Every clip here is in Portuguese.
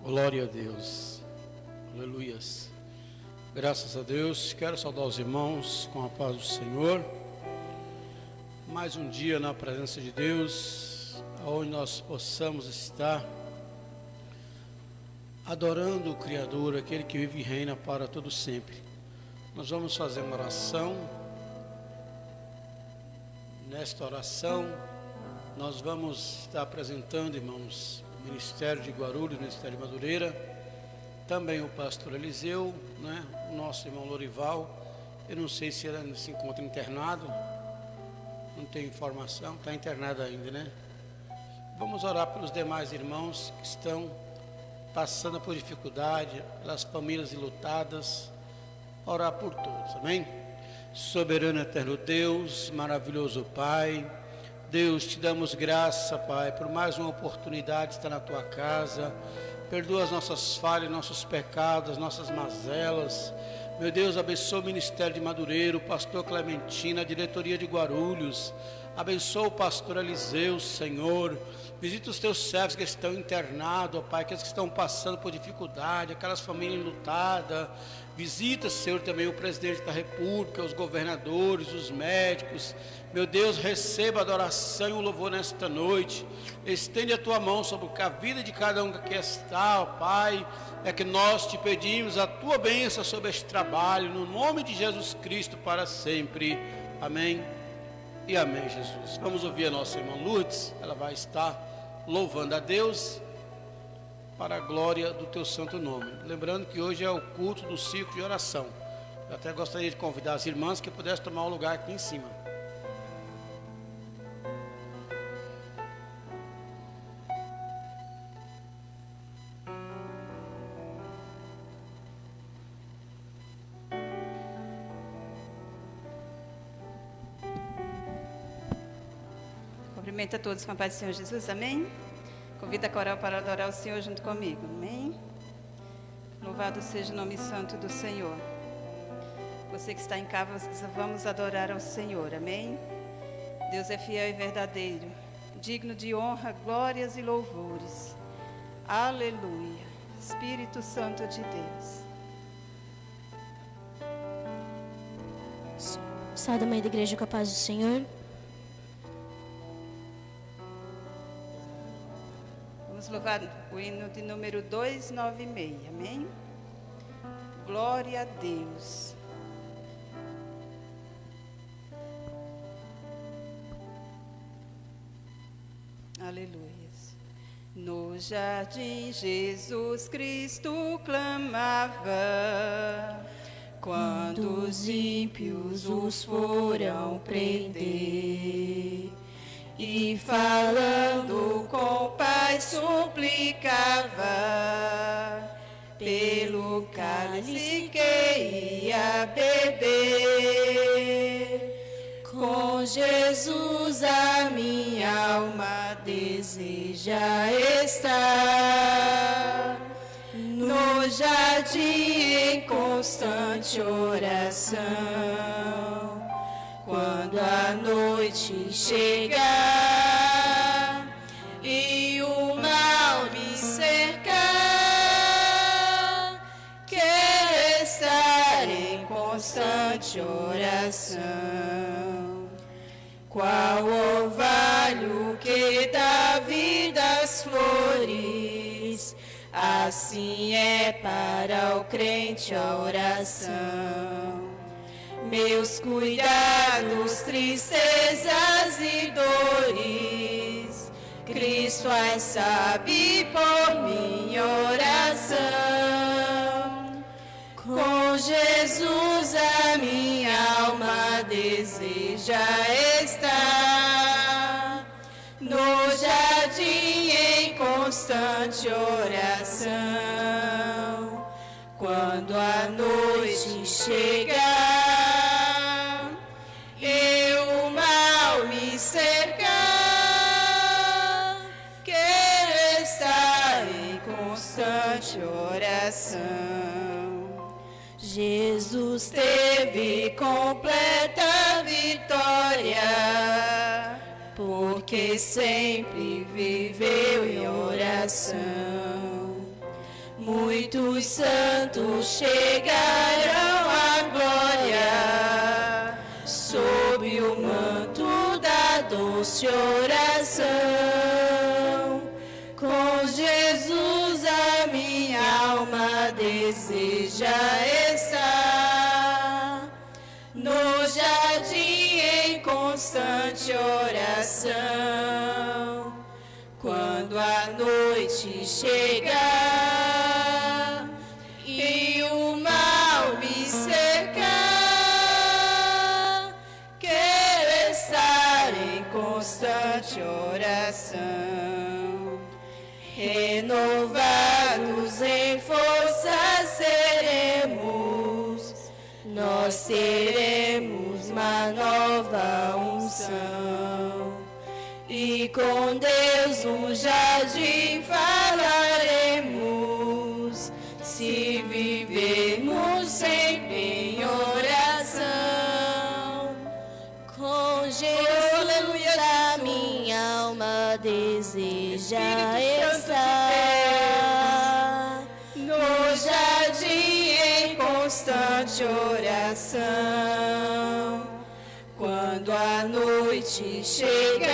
Glória a Deus, aleluias, graças a Deus. Quero saudar os irmãos com a paz do Senhor. Mais um dia na presença de Deus, onde nós possamos estar adorando o Criador, aquele que vive e reina para todo sempre. Nós vamos fazer uma oração. Nesta oração nós vamos estar apresentando, irmãos, o Ministério de Guarulhos, o Ministério de Madureira, também o pastor Eliseu, né? O nosso irmão Lorival. Eu não sei se ele se encontra internado, não tenho informação, está internado ainda, né? Vamos orar pelos demais irmãos que estão passando por dificuldade, pelas famílias enlutadas, orar por todos, amém? Soberano eterno Deus, maravilhoso Pai, Deus, te damos graça, Pai, por mais uma oportunidade de estar na Tua casa. Perdoa as nossas falhas, nossos pecados, nossas mazelas. Meu Deus, abençoa o Ministério de Madureira, o pastor Clementina, a diretoria de Guarulhos. Abençoa o pastor Eliseu, Senhor. Visita os teus servos que estão internados, ó Pai, aqueles que estão passando por dificuldade, aquelas famílias enlutadas. Visita, Senhor, também o presidente da República, os governadores, os médicos. Meu Deus, receba a adoração e o louvor nesta noite. Estende a tua mão sobre a vida de cada um que aqui está, ó Pai. É que nós te pedimos a tua bênção sobre este trabalho, no nome de Jesus Cristo, para sempre. Amém e amém, Jesus. Vamos ouvir a nossa irmã Lourdes. Ela vai estar louvando a Deus para a glória do teu santo nome. Lembrando que hoje é o culto do ciclo de oração. Eu até gostaria de convidar as irmãs que pudessem tomar um lugar aqui em cima. Cumprimento a todos com a paz do Senhor Jesus, amém? Convido a coral para adorar o Senhor junto comigo, amém? Louvado seja o nome santo do Senhor. Você que está em casa, vamos adorar ao Senhor, amém? Deus é fiel e verdadeiro, digno de honra, glórias e louvores. Aleluia, Espírito Santo de Deus. Sauda, mãe da igreja, com a paz do Senhor. Vamos louvar o hino de número 296, amém? Glória a Deus. Aleluias. No jardim Jesus Cristo clamava, quando os ímpios os foram prender. E falando com o Pai suplicava, pelo cálice que ia beber. Com Jesus a minha alma deseja estar, no jardim em constante oração. Quando a noite chegar e o mal me cercar, quero estar em constante oração. Qual orvalho que dá vida às flores, assim é para o crente a oração. Meus cuidados, tristezas e dores, Cristo as sabe por minha oração. Com Jesus a minha alma deseja estar, no jardim em constante oração. Quando a noite chegar e o mal me cercar, quero estar em constante oração. Jesus teve completa vitória, porque sempre viveu em oração. muitos santos chegarão à glória, sob o manto da doce oração. Com Jesus a minha alma deseja estar, no jardim em constante oração. Quando a noite chegar e o mal me cercar, quero estar em constante oração. Renovados em força seremos, nós teremos uma nova unção. E com Deus no jardim falaremos, se vivermos sempre em oração. Com Jesus a minha alma deseja estar, no jardim em constante oração. Quando a noite chegar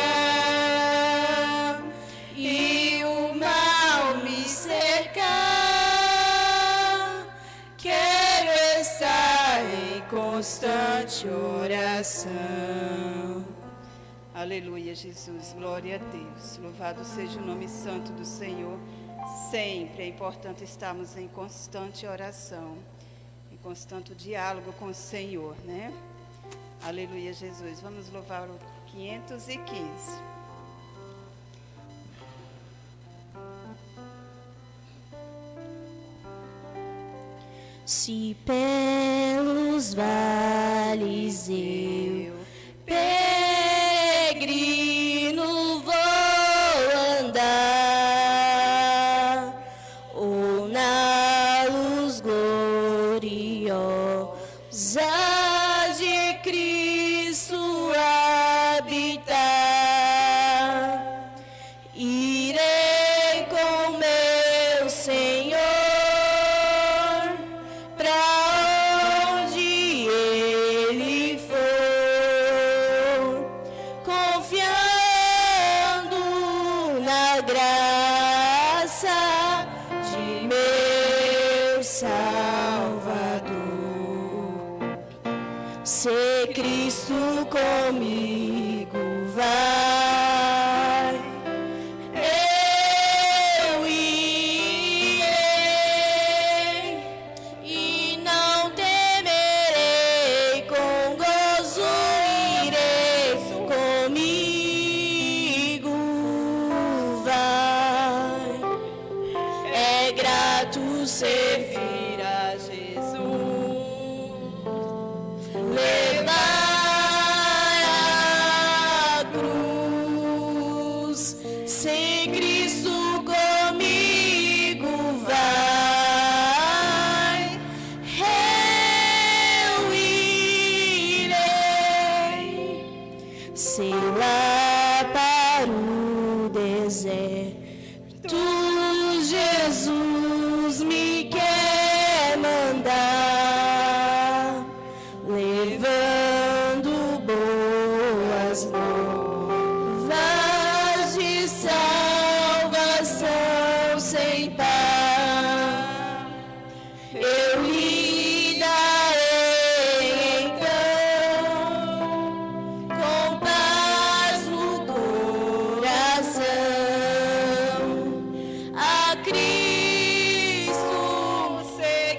e o mal me cercar, quero estar em constante oração. Aleluia, Jesus. Glória a Deus. Louvado seja o nome santo do Senhor. Sempre é importante estarmos em constante oração, em constante diálogo com o Senhor, né? Aleluia, Jesus. Vamos louvar o 515. Se pelos vales eu peregrino vou andar, ou na luz gloriosa de Cristo habitar, irei com meu Senhor pra onde Ele for, confiando na graça de meu Salvador. Se Cristo comigo vai, eu irei e não temerei, com gozo irei, comigo vai. É grato servir a Jesus, levar a cruz. Sem Cristo comigo vai, eu irei. Sei lá para o deserto, Jesus me quer mandar, levando boas novas de salvação sem par. Eu lhe darei então, com paz no coração, a Cristo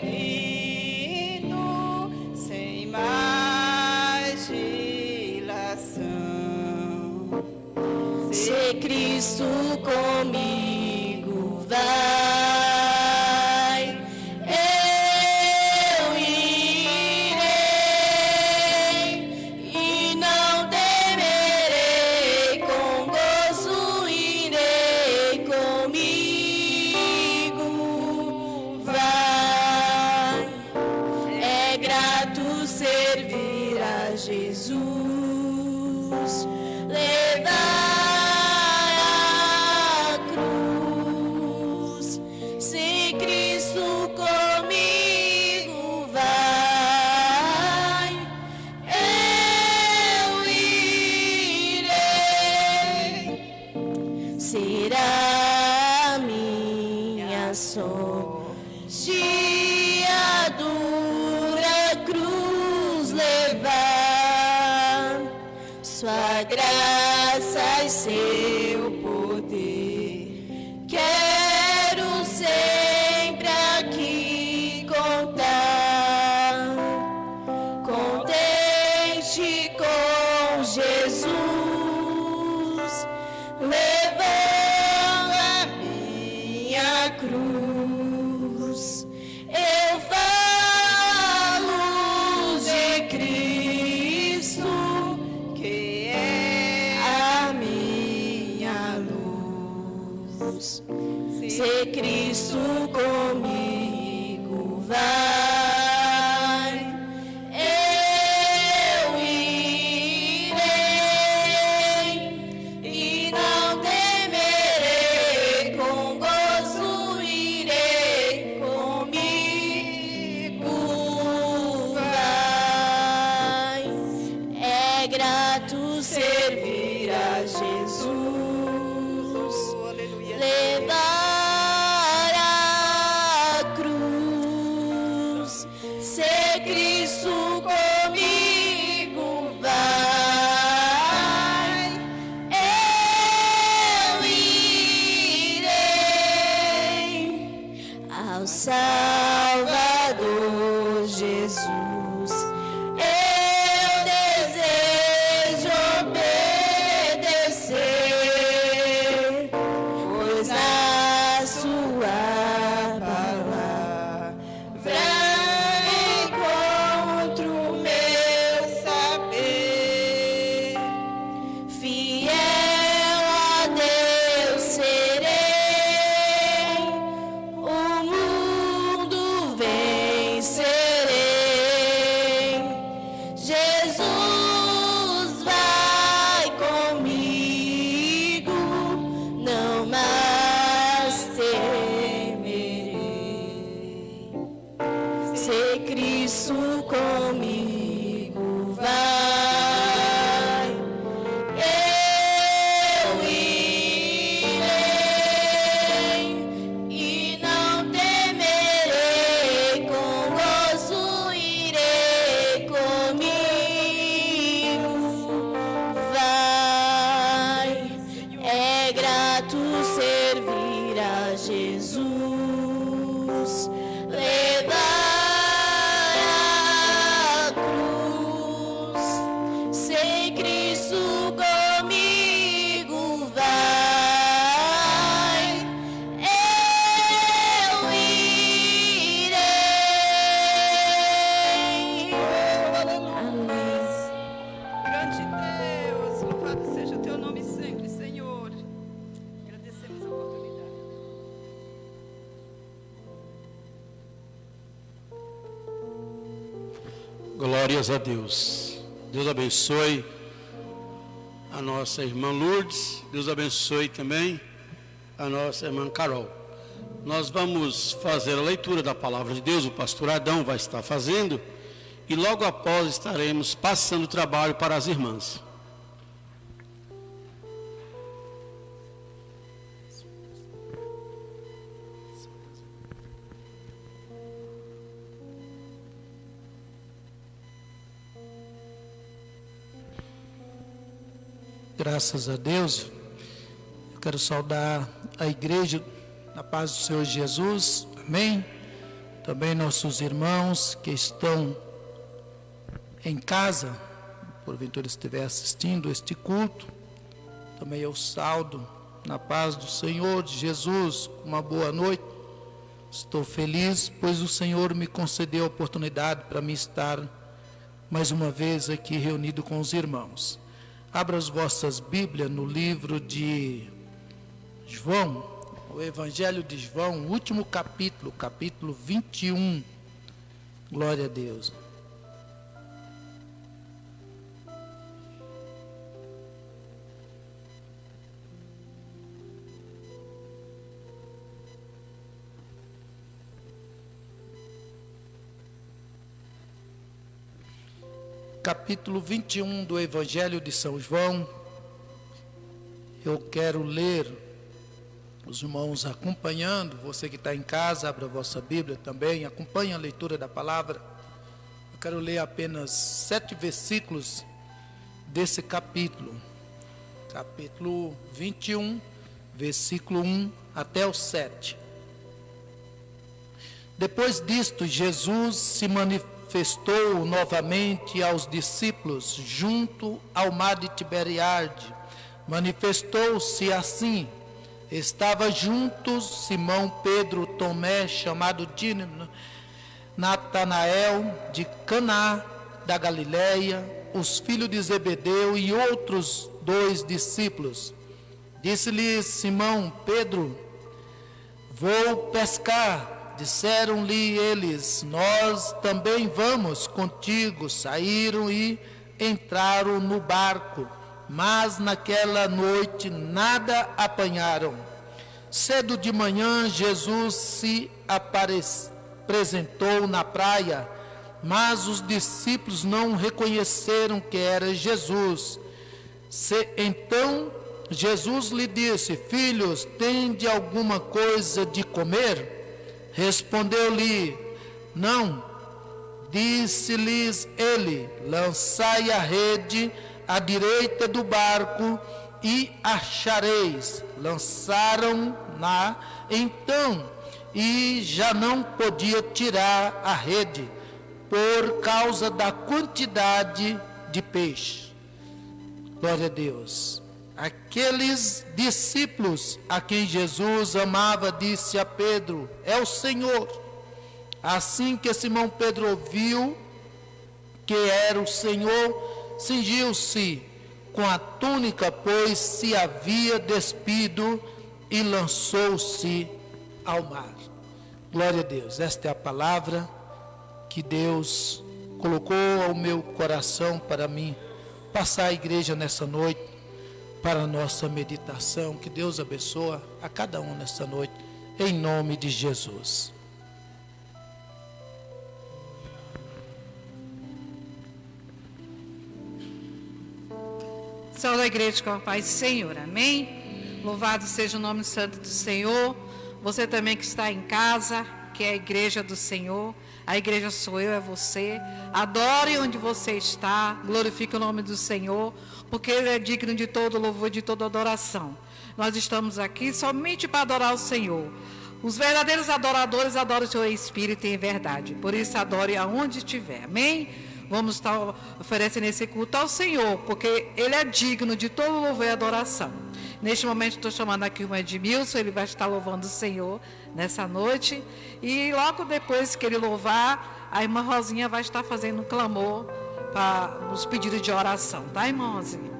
seguindo, sem mais dilação. Se Cristo comigo vai, eu irei e não temerei, com gozo irei, comigo vai. É grato servir a Jesus, levar a cruz. Se Cristo irá minha sorte a dura cruz levar, sua graça e seu poder quero sempre aqui contar, contente com Jesus, levando a minha cruz. Eu falo de Cristo, que é a minha luz. Se Cristo comigo vai, eu irei e não temerei, com gozo irei comigo vai. É grato servir a Jesus, levar a cruz, se Cristo comigo vai, eu irei ao Salvador Jesus. Eu desejo obedecer, pois na sua palavra encontro meu saber. Fiel a Deus serei, o mundo vencerei. Jesus vai comigo, não mais temerei. Se Cristo comigo vai, eu irei e não temerei, com gozo irei comigo vai. É grato servir a Jesus, levar a cruz, sem Cristo comigo vai, eu irei. Amém. Grande Deus, louvado seja o teu nome sempre, Senhor. Agradecemos a oportunidade. Glórias a Deus. Deus abençoe a nossa irmã Lourdes. Deus abençoe também a nossa irmã Carol. Nós vamos fazer a leitura da palavra de Deus. O pastor Adão vai estar fazendo. E logo após estaremos passando o trabalho para as irmãs. Graças a Deus, eu quero saudar a igreja na paz do Senhor Jesus, amém? Também nossos irmãos que estão em casa, porventura estiver assistindo este culto, também eu saudo na paz do Senhor Jesus, uma boa noite. Estou feliz, pois o Senhor me concedeu a oportunidade para me estar mais uma vez aqui reunido com os irmãos. Abra as vossas Bíblias no livro de João, o Evangelho de João, o último capítulo, capítulo 21. Glória a Deus. Capítulo 21 do Evangelho de São João. Eu quero ler os irmãos acompanhando, você que está em casa, abra a vossa Bíblia também, acompanhe a leitura da palavra. Eu quero ler apenas 7 versículos desse capítulo 21, versículo 1 até o 7. Depois disto, Jesus se manifestou novamente aos discípulos junto ao mar de Tiberiade. Manifestou-se assim: estava juntos Simão, Pedro, Tomé, chamado Dídimo, Natanael de Caná da Galileia, os filhos de Zebedeu e outros 2 discípulos. Disse-lhe Simão Pedro: vou pescar. Disseram-lhe eles: nós também vamos contigo. Saíram e entraram no barco, mas naquela noite nada apanharam. Cedo de manhã Jesus se apresentou na praia, mas os discípulos não reconheceram que era Jesus. Então Jesus lhe disse: filhos, tende alguma coisa de comer? Respondeu-lhe: não. Disse-lhes ele: lançai a rede à direita do barco e achareis. Lançaram-na então, e já não podia tirar a rede, por causa da quantidade de peixe. Glória a Deus. Aqueles discípulos a quem Jesus amava, disse a Pedro: é o Senhor. Assim que Simão Pedro ouviu que era o Senhor, cingiu-se com a túnica, pois se havia despido, e lançou-se ao mar. Glória a Deus. Esta é a palavra que Deus colocou ao meu coração para mim passar à igreja nessa noite, para a nossa meditação. Que Deus abençoe a cada um nessa noite, em nome de Jesus. Saúde a igreja com a paz do Senhor, amém? Louvado seja o nome santo do Senhor. Você também que está em casa, que é a igreja do Senhor, a igreja sou eu, é você. Adore onde você está, glorifique o nome do Senhor, porque Ele é digno de todo louvor, de toda adoração. Nós estamos aqui somente para adorar o Senhor. Os verdadeiros adoradores adoram o Senhor em espírito e em verdade. Por isso, adore aonde estiver, amém? Vamos estar oferecendo esse culto ao Senhor, porque Ele é digno de todo louvor e adoração. Neste momento estou chamando aqui o Edmilson, ele vai estar louvando o Senhor nessa noite. E logo depois que ele louvar, a irmã Rosinha vai estar fazendo um clamor para os pedidos de oração, tá, irmã Rosinha?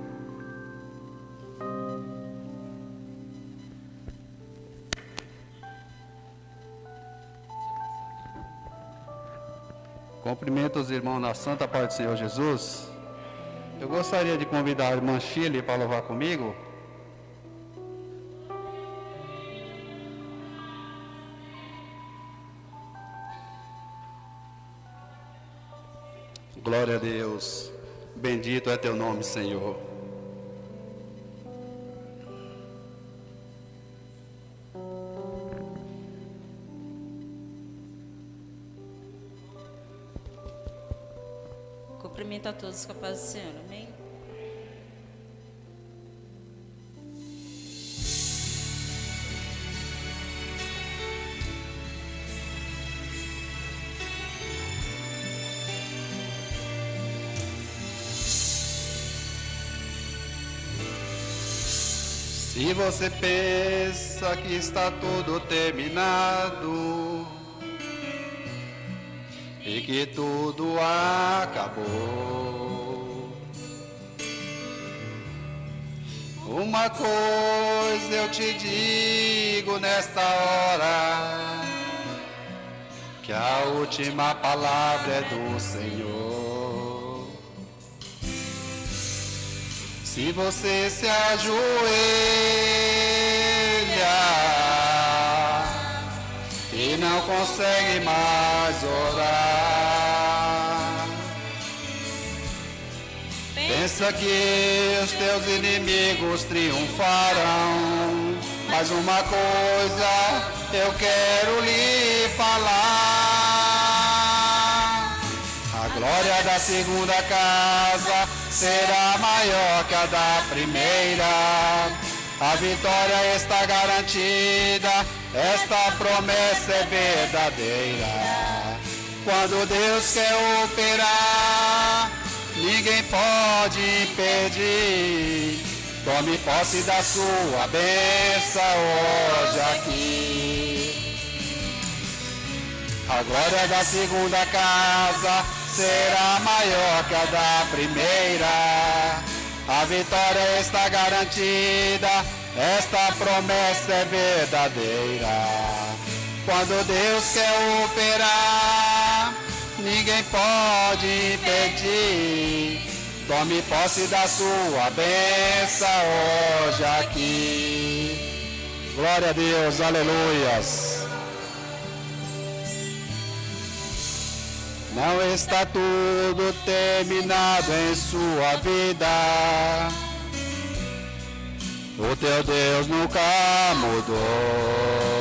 Cumprimento os irmãos na santa paz do Senhor Jesus. Eu gostaria de convidar a irmã Shirley para louvar comigo. Glória a Deus. Bendito é teu nome, Senhor. Cumprimento a todos com a paz do Senhor, amém? Se você pensa que está tudo terminado e que tudo acabou, uma coisa eu te digo nesta hora, que a última palavra é do Senhor. Se você se ajoelha e não consegue mais orar, pensa que os teus inimigos triunfarão, mais uma coisa eu quero lhe falar. A glória da segunda casa será maior que a da primeira. A vitória está garantida, esta promessa é verdadeira. Quando Deus quer operar, ninguém pode impedir. Tome posse da sua bênção hoje aqui. A glória da segunda casa será maior que a da primeira. A vitória está garantida, esta promessa é verdadeira. Quando Deus quer operar, ninguém pode impedir. Tome posse da sua bênção hoje aqui. Glória a Deus, aleluias. Não está tudo terminado em sua vida. O teu Deus nunca mudou.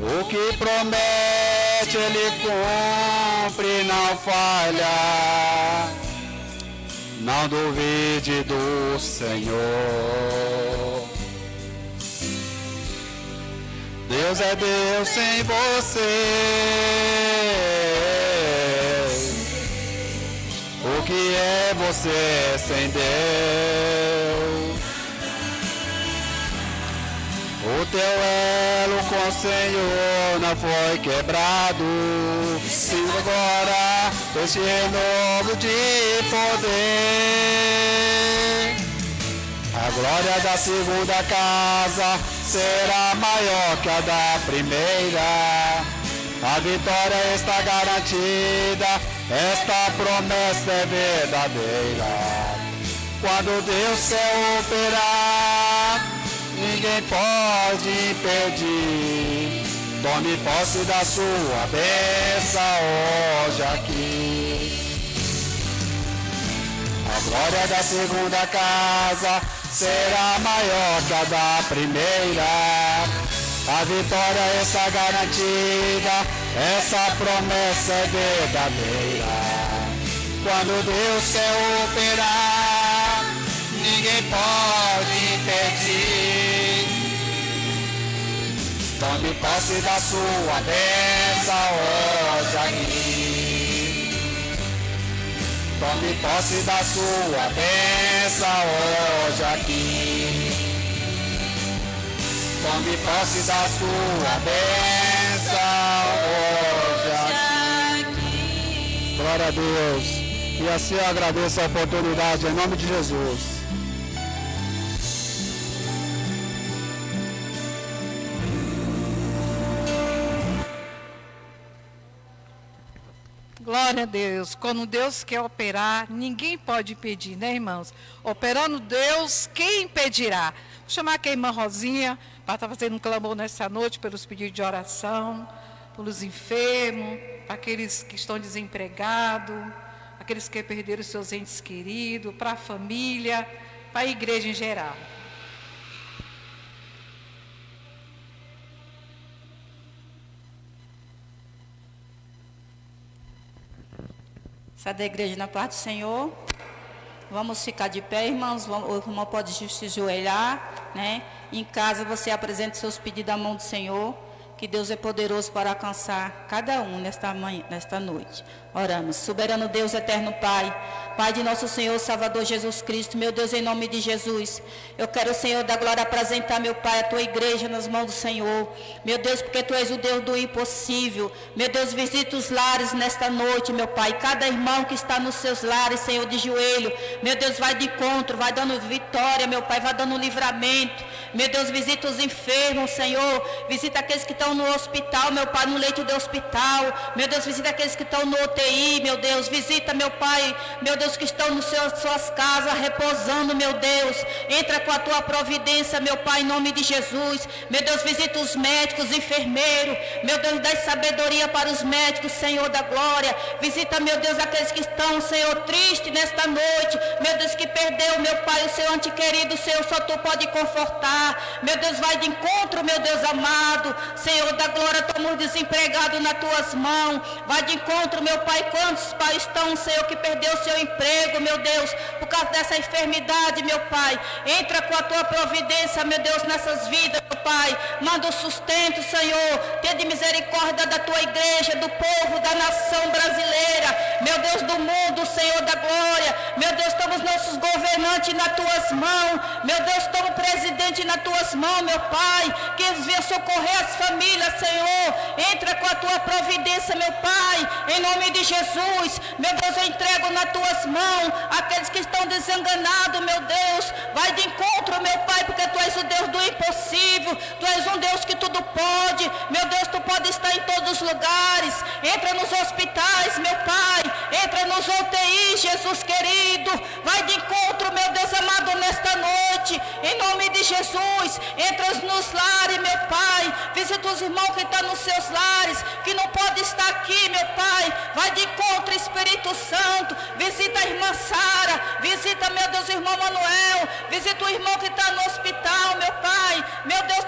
O que promete Ele cumpre, não falha. Não duvide do Senhor. Deus é Deus sem você. O que é você sem Deus? O teu elo com o Senhor não foi quebrado. Sim, agora este renovo de poder. A glória da segunda casa será maior que a da primeira. A vitória está garantida, esta promessa é verdadeira. Quando Deus quer operar, ninguém pode impedir. Tome posse da sua bênção hoje aqui. A glória da segunda casa será maior que a da primeira. A vitória está garantida, essa promessa é verdadeira. Quando Deus quer operar, ninguém pode impedir. Tome posse da sua bênção hoje aqui. Tome posse da sua bênção hoje aqui. Tome posse da sua bênção hoje aqui. Glória a Deus. E assim eu agradeço a oportunidade em nome de Jesus. Glória a Deus. Quando Deus quer operar, ninguém pode impedir, né, irmãos? Operando Deus, quem impedirá? Vou chamar aqui a irmã Rosinha para estar fazendo um clamor nessa noite pelos pedidos de oração, pelos enfermos, para aqueles que estão desempregados, aqueles que perderam seus entes queridos, para a família, para a igreja em geral. Sai da igreja na paz do Senhor. Vamos ficar de pé, irmãos. O irmão pode se ajoelhar, né? Em casa você apresenta seus pedidos à mão do Senhor, que Deus é poderoso para alcançar cada um nesta noite. Oramos. Soberano Deus, eterno Pai, Pai de nosso Senhor, Salvador Jesus Cristo, meu Deus, em nome de Jesus, eu quero, Senhor, da glória, apresentar, meu Pai, a tua igreja nas mãos do Senhor, meu Deus, porque tu és o Deus do impossível, meu Deus, visita os lares nesta noite, meu Pai, cada irmão que está nos seus lares, Senhor, de joelho, meu Deus, vai de encontro, vai dando vitória, meu Pai, vai dando livramento, meu Deus, visita os enfermos, Senhor, visita aqueles que estão no hospital, meu Pai, no leito do hospital, meu Deus, visita aqueles que estão no UTI, UTI, meu Deus, visita, meu Pai, meu Deus, que estão nas suas casas, repousando, meu Deus, entra com a tua providência, meu Pai, em nome de Jesus, meu Deus, visita os médicos, enfermeiros, meu Deus, dá sabedoria para os médicos, Senhor da glória, visita, meu Deus, aqueles que estão, Senhor, tristes nesta noite, meu Deus, que perdeu, meu Pai, o seu ante querido, Senhor, só tu pode confortar, meu Deus, vai de encontro, meu Deus amado, Senhor da glória, estamos desempregados nas tuas mãos, vai de encontro, meu Pai, quantos pais estão, Senhor, que perdeu o seu emprego, meu Deus, por causa dessa enfermidade, meu Pai, entra com a tua providência, meu Deus, nessas vidas, meu Pai, manda o sustento, Senhor, tenha misericórdia da tua igreja, do povo, da nação brasileira, meu Deus, do mundo, Senhor da glória, meu Deus, estamos nossos governantes nas tuas mãos, meu Deus, estamos presidente nas tuas mãos, meu Pai, que eles venham socorrer as famílias, Senhor, entra com a tua providência, meu Pai, em nome de Jesus, meu Deus, eu entrego nas tuas mãos aqueles que estão desenganados, meu Deus, vai de encontro, meu Pai, porque tu és o Deus do impossível, tu és um Deus que tudo pode, meu Deus, tu pode estar em todos os lugares, entra nos hospitais, meu Pai, entra nos UTI, Jesus querido, vai de encontro, meu Deus amado, nesta noite, em nome de Jesus, entra nos lares, meu Pai, visita os irmãos que estão nos seus lares, que não pode estar aqui, meu Pai, vai de encontro, Espírito Santo, visita a irmã Sara, visita, meu Deus, o irmão Manuel, visita o irmão que está no hospital, meu Pai, meu Deus,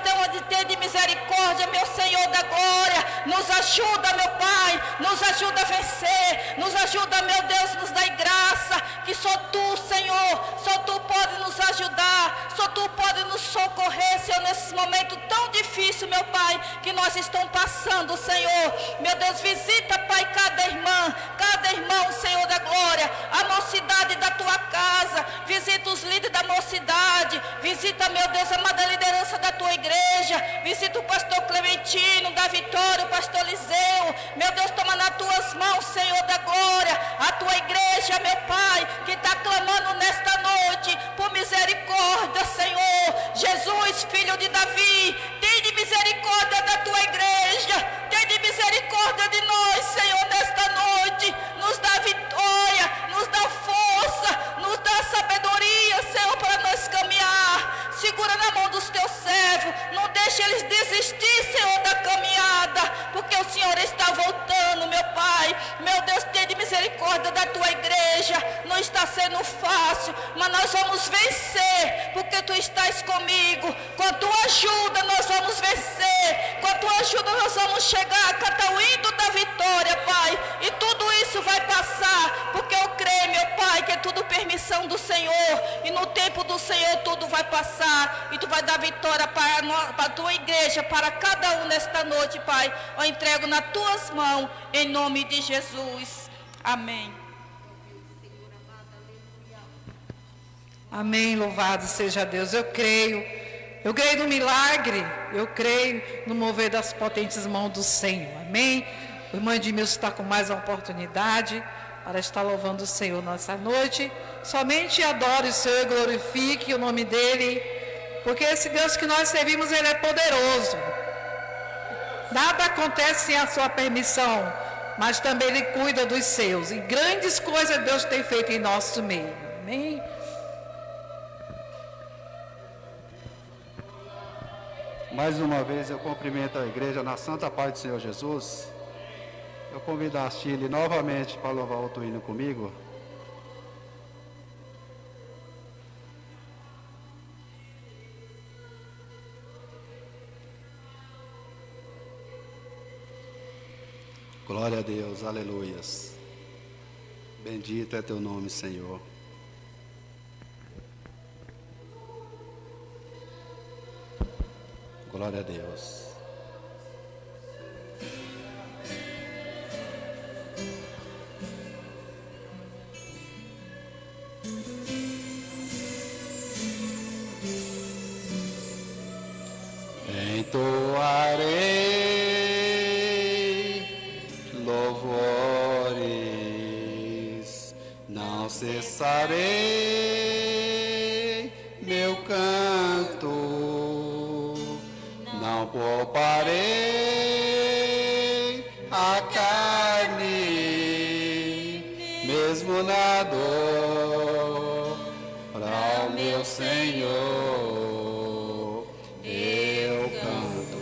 tenha de misericórdia, meu Senhor da glória, nos ajuda, meu Pai, nos ajuda a vencer, nos ajuda, meu Deus, nos dá graça, que só tu, Senhor, só tu pode nos ajudar, só tu pode nos socorrer, Senhor, nesses momentos tão difíceis, meu Pai, que nós estamos passando, Senhor, meu Deus, visita, Pai, cada irmão, Senhor da glória, a mocidade da tua casa, visita os líderes da mocidade, visita, meu Deus, a amada liderança da tua igreja, visita o pastor Clementino, da Vitória, o pastor Eliseu, meu Deus, toma nas tuas mãos, Senhor da glória, a tua igreja, meu Pai, que está clamando nesta noite, por misericórdia, Senhor, Jesus, filho de Davi, tem de misericórdia da tua igreja, tem de misericórdia de nós, Senhor, nesta noite, nos dá vitória, nos dá força, nos dá sabedoria, Senhor, para nós caminhar, segura na mão dos teus servos, não deixe eles desistir, Senhor, da caminhada, porque o Senhor está voltando, meu Pai, meu Deus, tenha de misericórdia da tua igreja, não está sendo fácil, mas nós vamos vencer, porque tu estás comigo, com a tua ajuda nós vamos vencer, com a tua ajuda nós vamos chegar a Catauíndo da vitória, Pai, e tudo isso vai passar, porque eu creio, meu Pai, que é tudo permissão do Senhor, e no tempo do Senhor tudo vai passar, e tu vai dar vitória para a tua igreja, para cada um nesta noite, Pai, eu entrego nas tuas mãos, em nome de Jesus, amém. Amém, louvado seja Deus, eu creio no milagre, eu creio no mover das potentes mãos do Senhor, amém. O irmão Edmilson está com mais uma oportunidade para estar louvando o Senhor nessa noite, somente adore o Senhor e glorifique o nome dEle, porque esse Deus que nós servimos, Ele é poderoso, nada acontece sem a sua permissão, mas também Ele cuida dos seus, e grandes coisas Deus tem feito em nosso meio, amém. Mais uma vez eu cumprimento a igreja na santa paz do Senhor Jesus. Eu convido a Chile novamente para louvar outro hino comigo. Glória a Deus, aleluias. Bendito é teu nome, Senhor. Glória a Deus. Entoarei louvores, não cessarei meu canto, não pouparei a carne, Senhor, eu canto.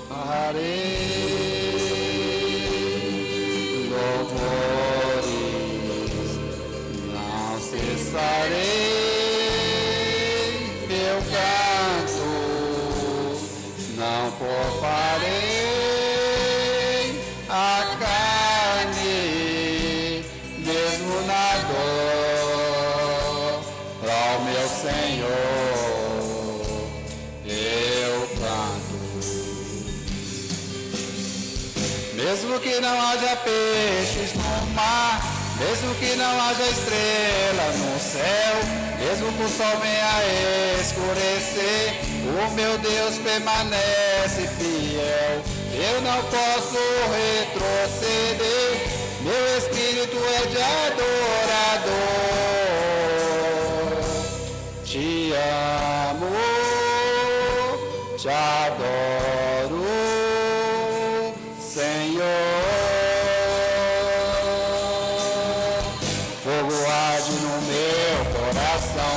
Farei louvores, não cessarei meu canto, não pouparei a carne, mesmo na dor, ao meu Senhor eu canto. Mesmo que não haja peixes no mar, mesmo que não haja estrela no céu, mesmo que o sol venha a escurecer, o meu Deus permanece fiel. Eu não posso retroceder, meu espírito é de adorador. Te amo, te adoro, Senhor. Fogo arde no meu coração,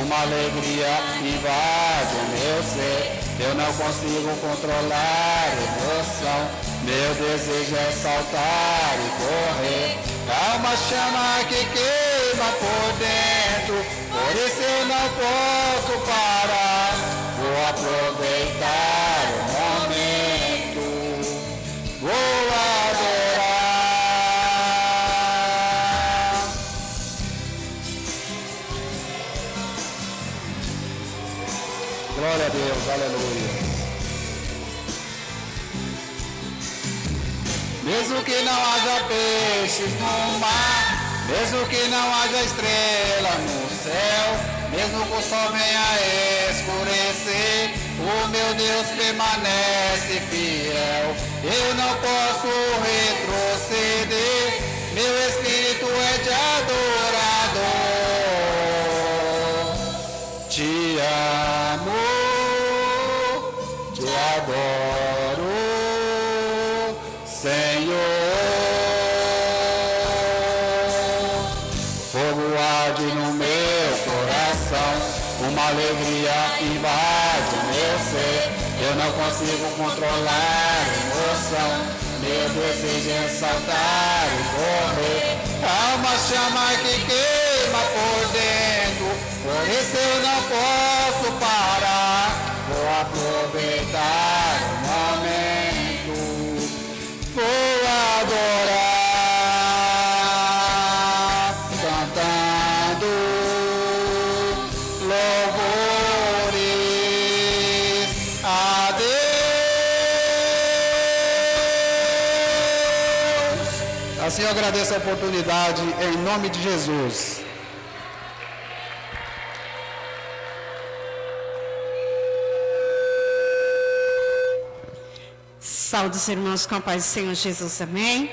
uma alegria invade o meu ser. Eu não consigo controlar a emoção, meu desejo é saltar e correr. Há uma chama que queima por dentro, por isso eu não posso parar. Vou aproveitar o momento, vou adorar. Glória a Deus, aleluia. Mesmo que não haja peixes no mar, mesmo que não haja estrela no céu, mesmo que o sol venha a escurecer, o meu Deus permanece fiel. Eu não posso retroceder, meu espírito é de adorador. Te amo, te adoro, Senhor. Fogo arde no meu coração, uma alegria invade o meu ser. Eu não consigo controlar a emoção, meu desejo é saltar e correr. Há uma chama que queima por dentro, por isso eu não posso parar. Vou aproveitar o momento, vou adorar, cantando louvores a Deus. Assim eu agradeço a oportunidade em nome de Jesus. Saúdo os irmãos com a paz do Senhor Jesus, amém?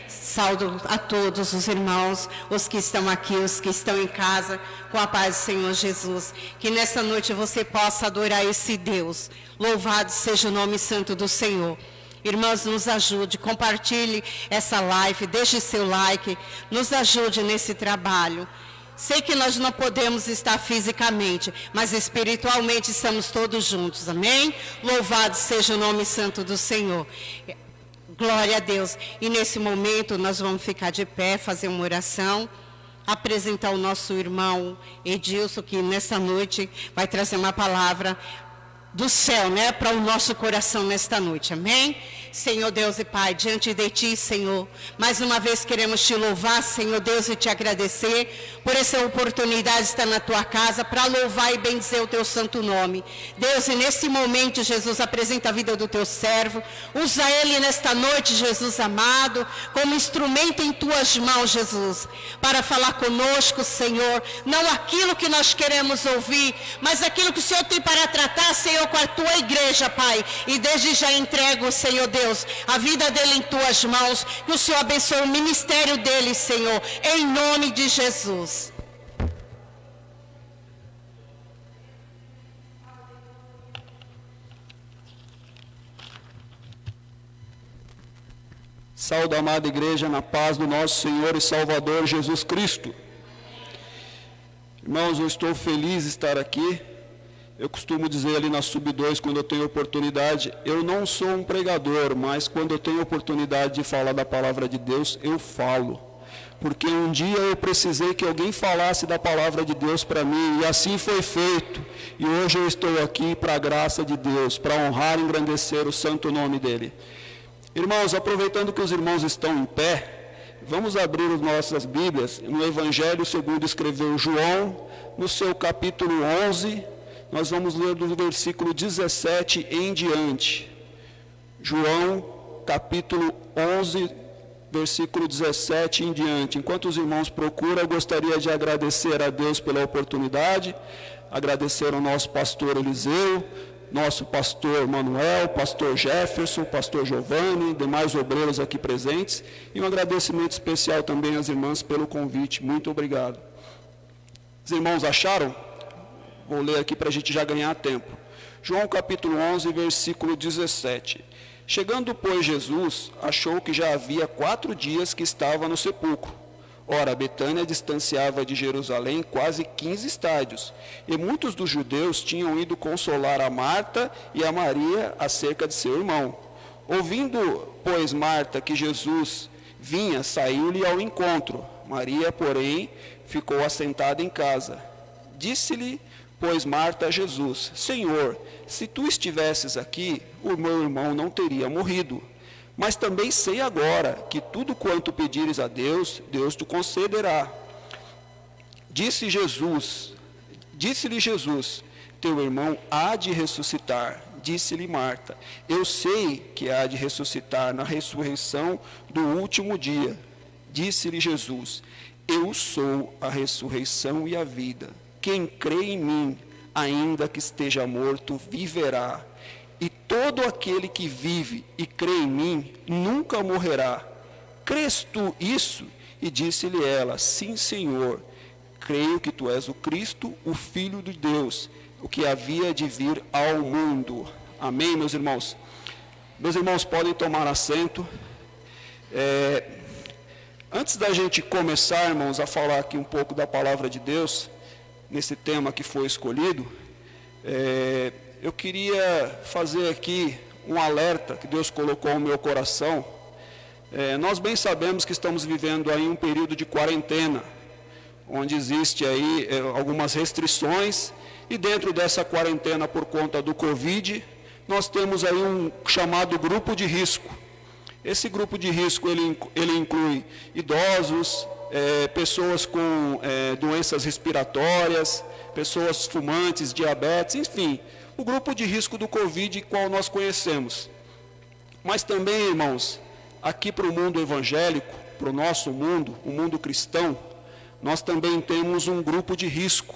Saúdo a todos os irmãos, os que estão aqui, os que estão em casa, com a paz do Senhor Jesus. Que nessa noite você possa adorar esse Deus. Louvado seja o nome santo do Senhor. Irmãos, nos ajude, compartilhe essa live, deixe seu like, nos ajude nesse trabalho. Sei que nós não podemos estar fisicamente, mas espiritualmente estamos todos juntos, amém? Louvado seja o nome santo do Senhor. Glória a Deus. E nesse momento nós vamos ficar de pé, fazer uma oração, apresentar o nosso irmão Edilson, que nessa noite vai trazer uma palavra do céu, né, para o nosso coração nesta noite, amém? Senhor Deus e Pai, diante de Ti, Senhor, mais uma vez queremos Te louvar, Senhor Deus, e Te agradecer por essa oportunidade de estar na Tua casa, para louvar e bendizer o Teu santo nome. Deus, e nesse momento, Jesus, apresenta a vida do Teu servo, usa ele nesta noite, Jesus amado, como instrumento em Tuas mãos, Jesus, para falar conosco, Senhor, não aquilo que nós queremos ouvir, mas aquilo que o Senhor tem para tratar, Senhor, com a Tua igreja, Pai, e desde já entrego, Senhor Deus, a vida dele em Tuas mãos, que o Senhor abençoe o ministério dele, Senhor, em nome de Jesus. Saúde, amada igreja, na paz do nosso Senhor e Salvador Jesus Cristo. Irmãos, eu estou feliz de estar aqui. Eu costumo dizer ali na Sub-2, quando eu tenho oportunidade, eu não sou um pregador, mas quando eu tenho oportunidade de falar da palavra de Deus, eu falo. Porque um dia eu precisei que alguém falasse da palavra de Deus para mim, e assim foi feito. E hoje eu estou aqui para a graça de Deus, para honrar e engrandecer o santo nome dEle. Irmãos, aproveitando que os irmãos estão em pé, vamos abrir as nossas Bíblias no Evangelho segundo escreveu João, no seu capítulo 11, nós vamos ler do versículo 17 em diante. João, capítulo 11, versículo 17 em diante. Enquanto os irmãos procuram, eu gostaria de agradecer a Deus pela oportunidade, agradecer ao nosso pastor Eliseu, nosso pastor Manuel, pastor Jefferson, pastor Giovanni, demais obreiros aqui presentes, e um agradecimento especial também às irmãs pelo convite. Muito obrigado. Os irmãos acharam? Vou ler aqui para a gente já ganhar tempo. João capítulo 11, versículo 17. Chegando, pois, Jesus, achou que já havia 4 dias que estava no sepulcro. Ora, Betânia distanciava de Jerusalém quase 15 estádios, e muitos dos judeus tinham ido consolar a Marta e a Maria acerca de seu irmão. Ouvindo, pois, Marta que Jesus vinha, saiu-lhe ao encontro. Maria, porém, ficou assentada em casa. Disse-lhe, pois, Marta a Jesus: Senhor, se tu estivesses aqui, o meu irmão não teria morrido. Mas também sei agora que tudo quanto pedires a Deus, Deus te concederá. Disse-lhe Jesus: teu irmão há de ressuscitar. Disse-lhe Marta: eu sei que há de ressuscitar na ressurreição do último dia. Disse-lhe Jesus: eu sou a ressurreição e a vida. Quem crê em mim, ainda que esteja morto, viverá. E todo aquele que vive e crê em mim, nunca morrerá. Crês tu isso? E disse-lhe ela: sim, Senhor. Creio que tu és o Cristo, o Filho de Deus, o que havia de vir ao mundo. Amém, meus irmãos? Meus irmãos, podem tomar assento. Antes da gente começar, irmãos, a falar aqui um pouco da palavra de Deus, nesse tema que foi escolhido, eu queria fazer aqui um alerta que Deus colocou no meu coração. Nós bem sabemos que estamos vivendo aí um período de quarentena, onde existe aí algumas restrições, e dentro dessa quarentena por conta do Covid, nós temos aí um chamado grupo de risco. Esse grupo de risco, ele inclui idosos, pessoas com doenças respiratórias, pessoas fumantes, diabetes, enfim, o grupo de risco do Covid, qual nós conhecemos. Mas também, irmãos, aqui para o mundo evangélico, para o nosso mundo, o mundo cristão, nós também temos um grupo de risco.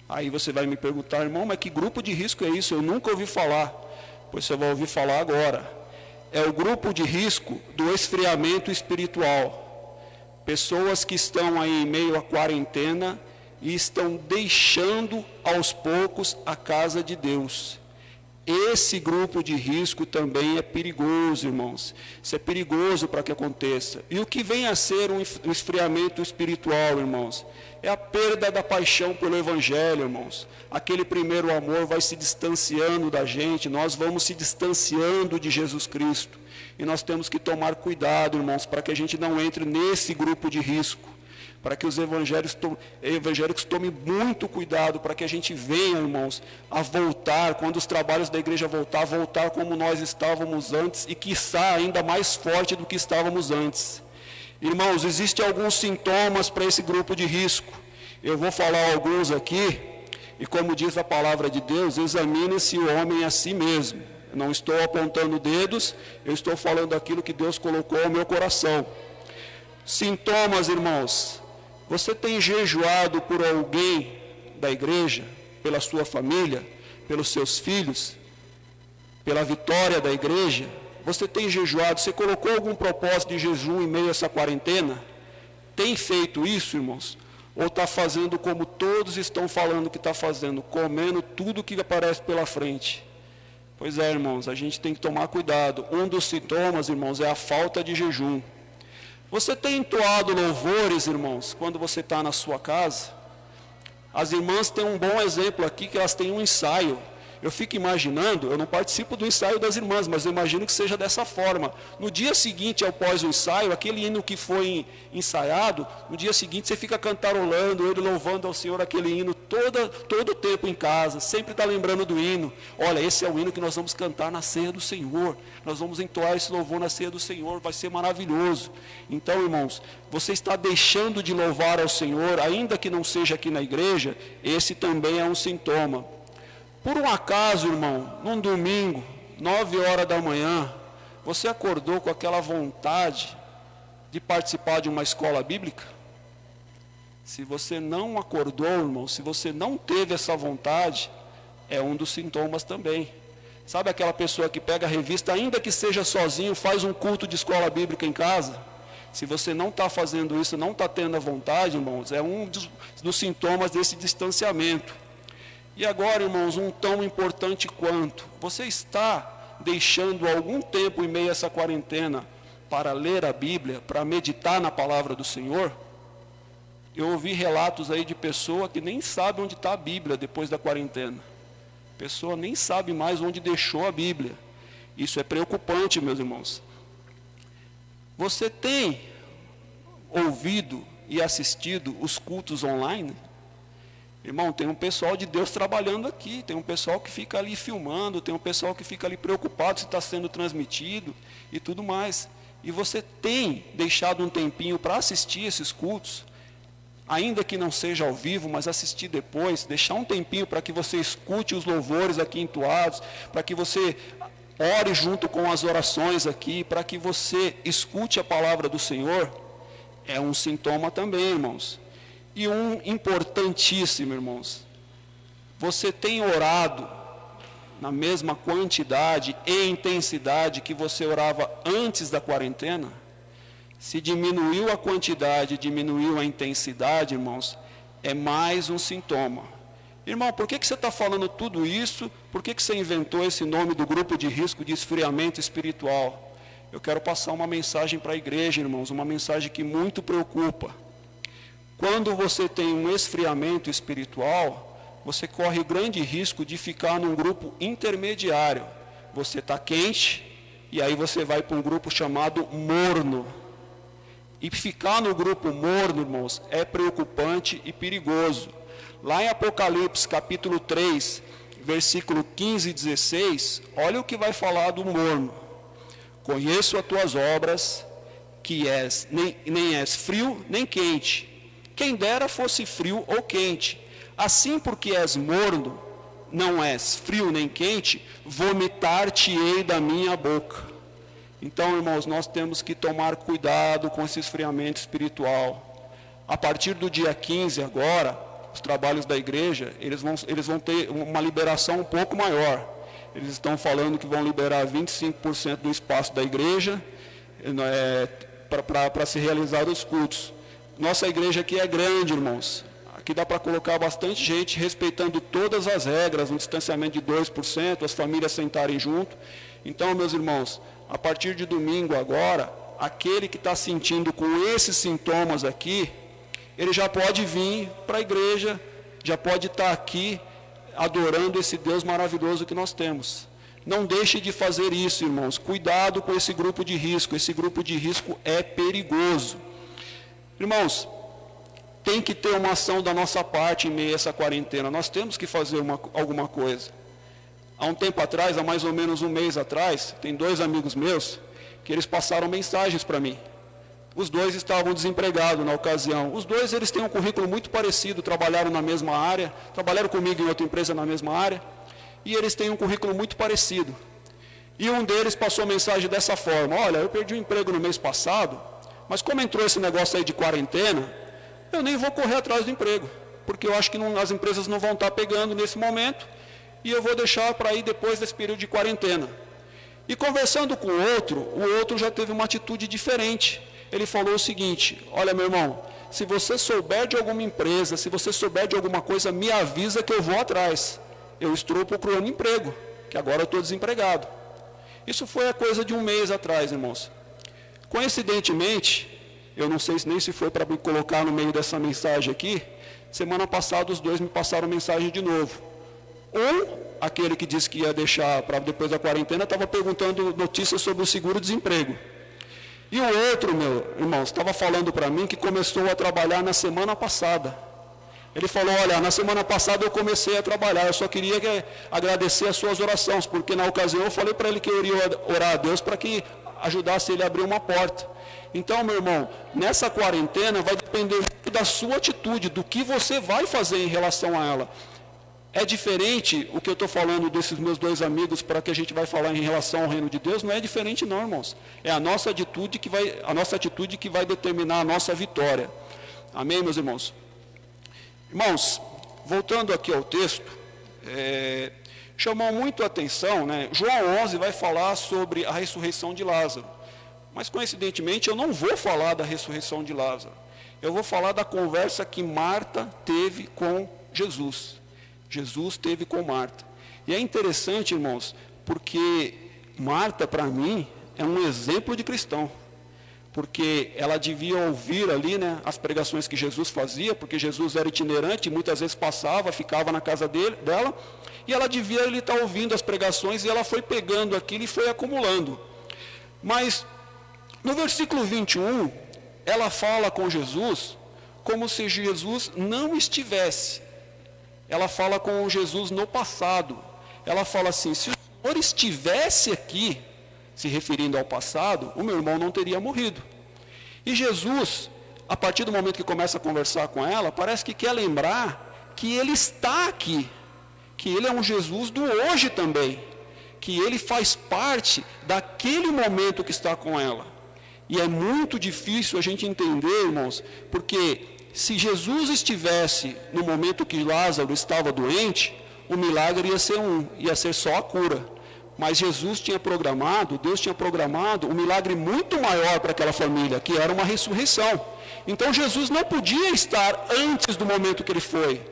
Aí você vai me perguntar: irmão, mas que grupo de risco é isso? Eu nunca ouvi falar. Pois você vai ouvir falar agora. É o grupo de risco do esfriamento espiritual. Pessoas que estão aí em meio à quarentena e estão deixando aos poucos a casa de Deus. Esse grupo de risco também é perigoso, irmãos. Isso é perigoso para que aconteça. E o que vem a ser um esfriamento espiritual, irmãos? É a perda da paixão pelo Evangelho, irmãos. Aquele primeiro amor vai se distanciando da gente, nós vamos se distanciando de Jesus Cristo. E nós temos que tomar cuidado, irmãos, para que a gente não entre nesse grupo de risco. Para que os evangélicos tomem muito cuidado, para que a gente venha, irmãos, a voltar, quando os trabalhos da igreja voltar como nós estávamos antes, e quiçá ainda mais forte do que estávamos antes. Irmãos, existem alguns sintomas para esse grupo de risco. Eu vou falar alguns aqui, e como diz a palavra de Deus, examine-se o homem a si mesmo. Eu não estou apontando dedos, eu estou falando aquilo que Deus colocou ao meu coração. Sintomas, irmãos. Você tem jejuado por alguém da igreja, pela sua família, pelos seus filhos, pela vitória da igreja? Você tem jejuado? Você colocou algum propósito de jejum em meio a essa quarentena? Tem feito isso, irmãos? Ou está fazendo como todos estão falando que está fazendo, comendo tudo que aparece pela frente? Pois é, irmãos, a gente tem que tomar cuidado. Um dos sintomas, irmãos, é a falta de jejum. Você tem entoado louvores, irmãos, quando você está na sua casa? As irmãs têm um bom exemplo aqui, que elas têm um ensaio. Eu fico imaginando, eu não participo do ensaio das irmãs, mas eu imagino que seja dessa forma. No dia seguinte, após o ensaio, aquele hino que foi ensaiado, no dia seguinte você fica cantarolando, ele louvando ao Senhor aquele hino todo o tempo em casa, sempre está lembrando do hino. Olha, esse é o hino que nós vamos cantar na ceia do Senhor, nós vamos entoar esse louvor na ceia do Senhor, vai ser maravilhoso. Então, irmãos, você está deixando de louvar ao Senhor, ainda que não seja aqui na igreja, esse também é um sintoma. Por um acaso, irmão, num domingo, 9 horas da manhã, você acordou com aquela vontade de participar de uma escola bíblica? Se você não acordou, irmão, se você não teve essa vontade, é um dos sintomas também. Sabe aquela pessoa que pega a revista, ainda que seja sozinho, faz um culto de escola bíblica em casa? Se você não está fazendo isso, não está tendo a vontade, irmãos, é um dos sintomas desse distanciamento. E agora, irmãos, um tão importante quanto, você está deixando algum tempo em meio a essa quarentena para ler a Bíblia, para meditar na palavra do Senhor? Eu ouvi relatos aí de pessoa que nem sabe onde está a Bíblia depois da quarentena. A pessoa nem sabe mais onde deixou a Bíblia. Isso é preocupante, meus irmãos. Você tem ouvido e assistido os cultos online? Irmão, tem um pessoal de Deus trabalhando aqui, tem um pessoal que fica ali filmando, tem um pessoal que fica ali preocupado se está sendo transmitido e tudo mais. E você tem deixado um tempinho para assistir esses cultos, ainda que não seja ao vivo, mas assistir depois, deixar um tempinho para que você escute os louvores aqui entoados, para que você ore junto com as orações aqui, para que você escute a palavra do Senhor, é um sintoma também, irmãos. E um importantíssimo, irmãos, você tem orado na mesma quantidade e intensidade que você orava antes da quarentena? Se diminuiu a quantidade, diminuiu a intensidade, irmãos, é mais um sintoma. Irmão, por que você está falando tudo isso? Por que você inventou esse nome do grupo de risco de esfriamento espiritual? Eu quero passar uma mensagem para a igreja, irmãos, uma mensagem que muito preocupa. Quando você tem um esfriamento espiritual, você corre grande risco de ficar num grupo intermediário. Você está quente, e aí você vai para um grupo chamado morno. E ficar no grupo morno, irmãos, é preocupante e perigoso. Lá em Apocalipse, capítulo 3, versículo 15 e 16, olha o que vai falar do morno. Conheço as tuas obras, que nem és frio nem quente. Quem dera fosse frio ou quente. Assim, porque és morno, não és frio nem quente, vomitar-te-ei da minha boca. Então, irmãos, nós temos que tomar cuidado com esse esfriamento espiritual. A partir do dia 15 agora, os trabalhos da igreja, eles vão ter uma liberação um pouco maior. Eles estão falando que vão liberar 25% do espaço da igreja para se realizar os cultos. Nossa igreja aqui é grande, irmãos. Aqui dá para colocar bastante gente, respeitando todas as regras, um distanciamento de 2%, as famílias sentarem junto. Então, meus irmãos, a partir de domingo agora, aquele que está sentindo com esses sintomas aqui, ele já pode vir para a igreja, já pode estar aqui adorando esse Deus maravilhoso que nós temos. Não deixe de fazer isso, irmãos. Cuidado com esse grupo de risco. Esse grupo de risco é perigoso. Irmãos, tem que ter uma ação da nossa parte em meio a essa quarentena. Nós temos que fazer alguma coisa. Há um tempo atrás, há mais ou menos um mês atrás, tem 2 amigos meus que eles passaram mensagens para mim. Os 2 estavam desempregados na ocasião. Os 2, eles têm um currículo muito parecido, trabalharam na mesma área, trabalharam comigo em outra empresa na mesma área, e eles têm um currículo muito parecido. E um deles passou a mensagem dessa forma: olha, eu perdi o emprego no mês passado, mas como entrou esse negócio aí de quarentena, eu nem vou correr atrás do emprego, porque eu acho que as empresas não vão estar pegando nesse momento, e eu vou deixar para ir depois desse período de quarentena. E conversando com o outro já teve uma atitude diferente. Ele falou o seguinte: olha, meu irmão, se você souber de alguma empresa, se você souber de alguma coisa, me avisa que eu vou atrás. Eu estou procurando emprego, que agora eu estou desempregado. Isso foi a coisa de um mês atrás, irmãos. Coincidentemente, eu não sei nem se foi para me colocar no meio dessa mensagem aqui, Semana passada os dois me passaram mensagem de novo. Aquele que disse que ia deixar para depois da quarentena, estava perguntando notícias sobre o seguro-desemprego. E o outro, meu irmão, estava falando para mim que começou a trabalhar na semana passada. Ele falou, olha, na semana passada eu comecei a trabalhar, eu só queria agradecer as suas orações, porque na ocasião eu falei para ele que eu iria orar a Deus para que ajudasse ele a abrir uma porta. Então, meu irmão, nessa quarentena vai depender muito da sua atitude, do que você vai fazer em relação a ela. É diferente o que eu estou falando desses meus dois amigos para que a gente vai falar em relação ao reino de Deus, não é diferente não, irmãos. É a nossa atitude que vai determinar a nossa vitória. Amém, meus irmãos? Irmãos, voltando aqui ao texto, chamou muito a atenção, né? João 11 vai falar sobre a ressurreição de Lázaro. Mas, coincidentemente, eu não vou falar da ressurreição de Lázaro. Eu vou falar da conversa que Marta teve com Jesus. Jesus teve com Marta. E é interessante, irmãos, porque Marta, para mim, é um exemplo de cristão. Porque ela devia ouvir ali, né, as pregações que Jesus fazia, porque Jesus era itinerante, muitas vezes passava, ficava na casa dela, e ela devia estar ouvindo as pregações, e ela foi pegando aquilo e foi acumulando. Mas, no versículo 21, ela fala com Jesus como se Jesus não estivesse. Ela fala com Jesus no passado. Ela fala assim, se o Senhor estivesse aqui, se referindo ao passado, o meu irmão não teria morrido. E Jesus, a partir do momento que começa a conversar com ela, parece que quer lembrar que ele está aqui, que ele é um Jesus do hoje também, que ele faz parte daquele momento que está com ela. E é muito difícil a gente entender, irmãos, porque se Jesus estivesse no momento que Lázaro estava doente, o milagre ia ser só a cura. Mas Jesus tinha programado, Deus tinha programado um milagre muito maior para aquela família, que era uma ressurreição. Então Jesus não podia estar antes do momento que ele foi.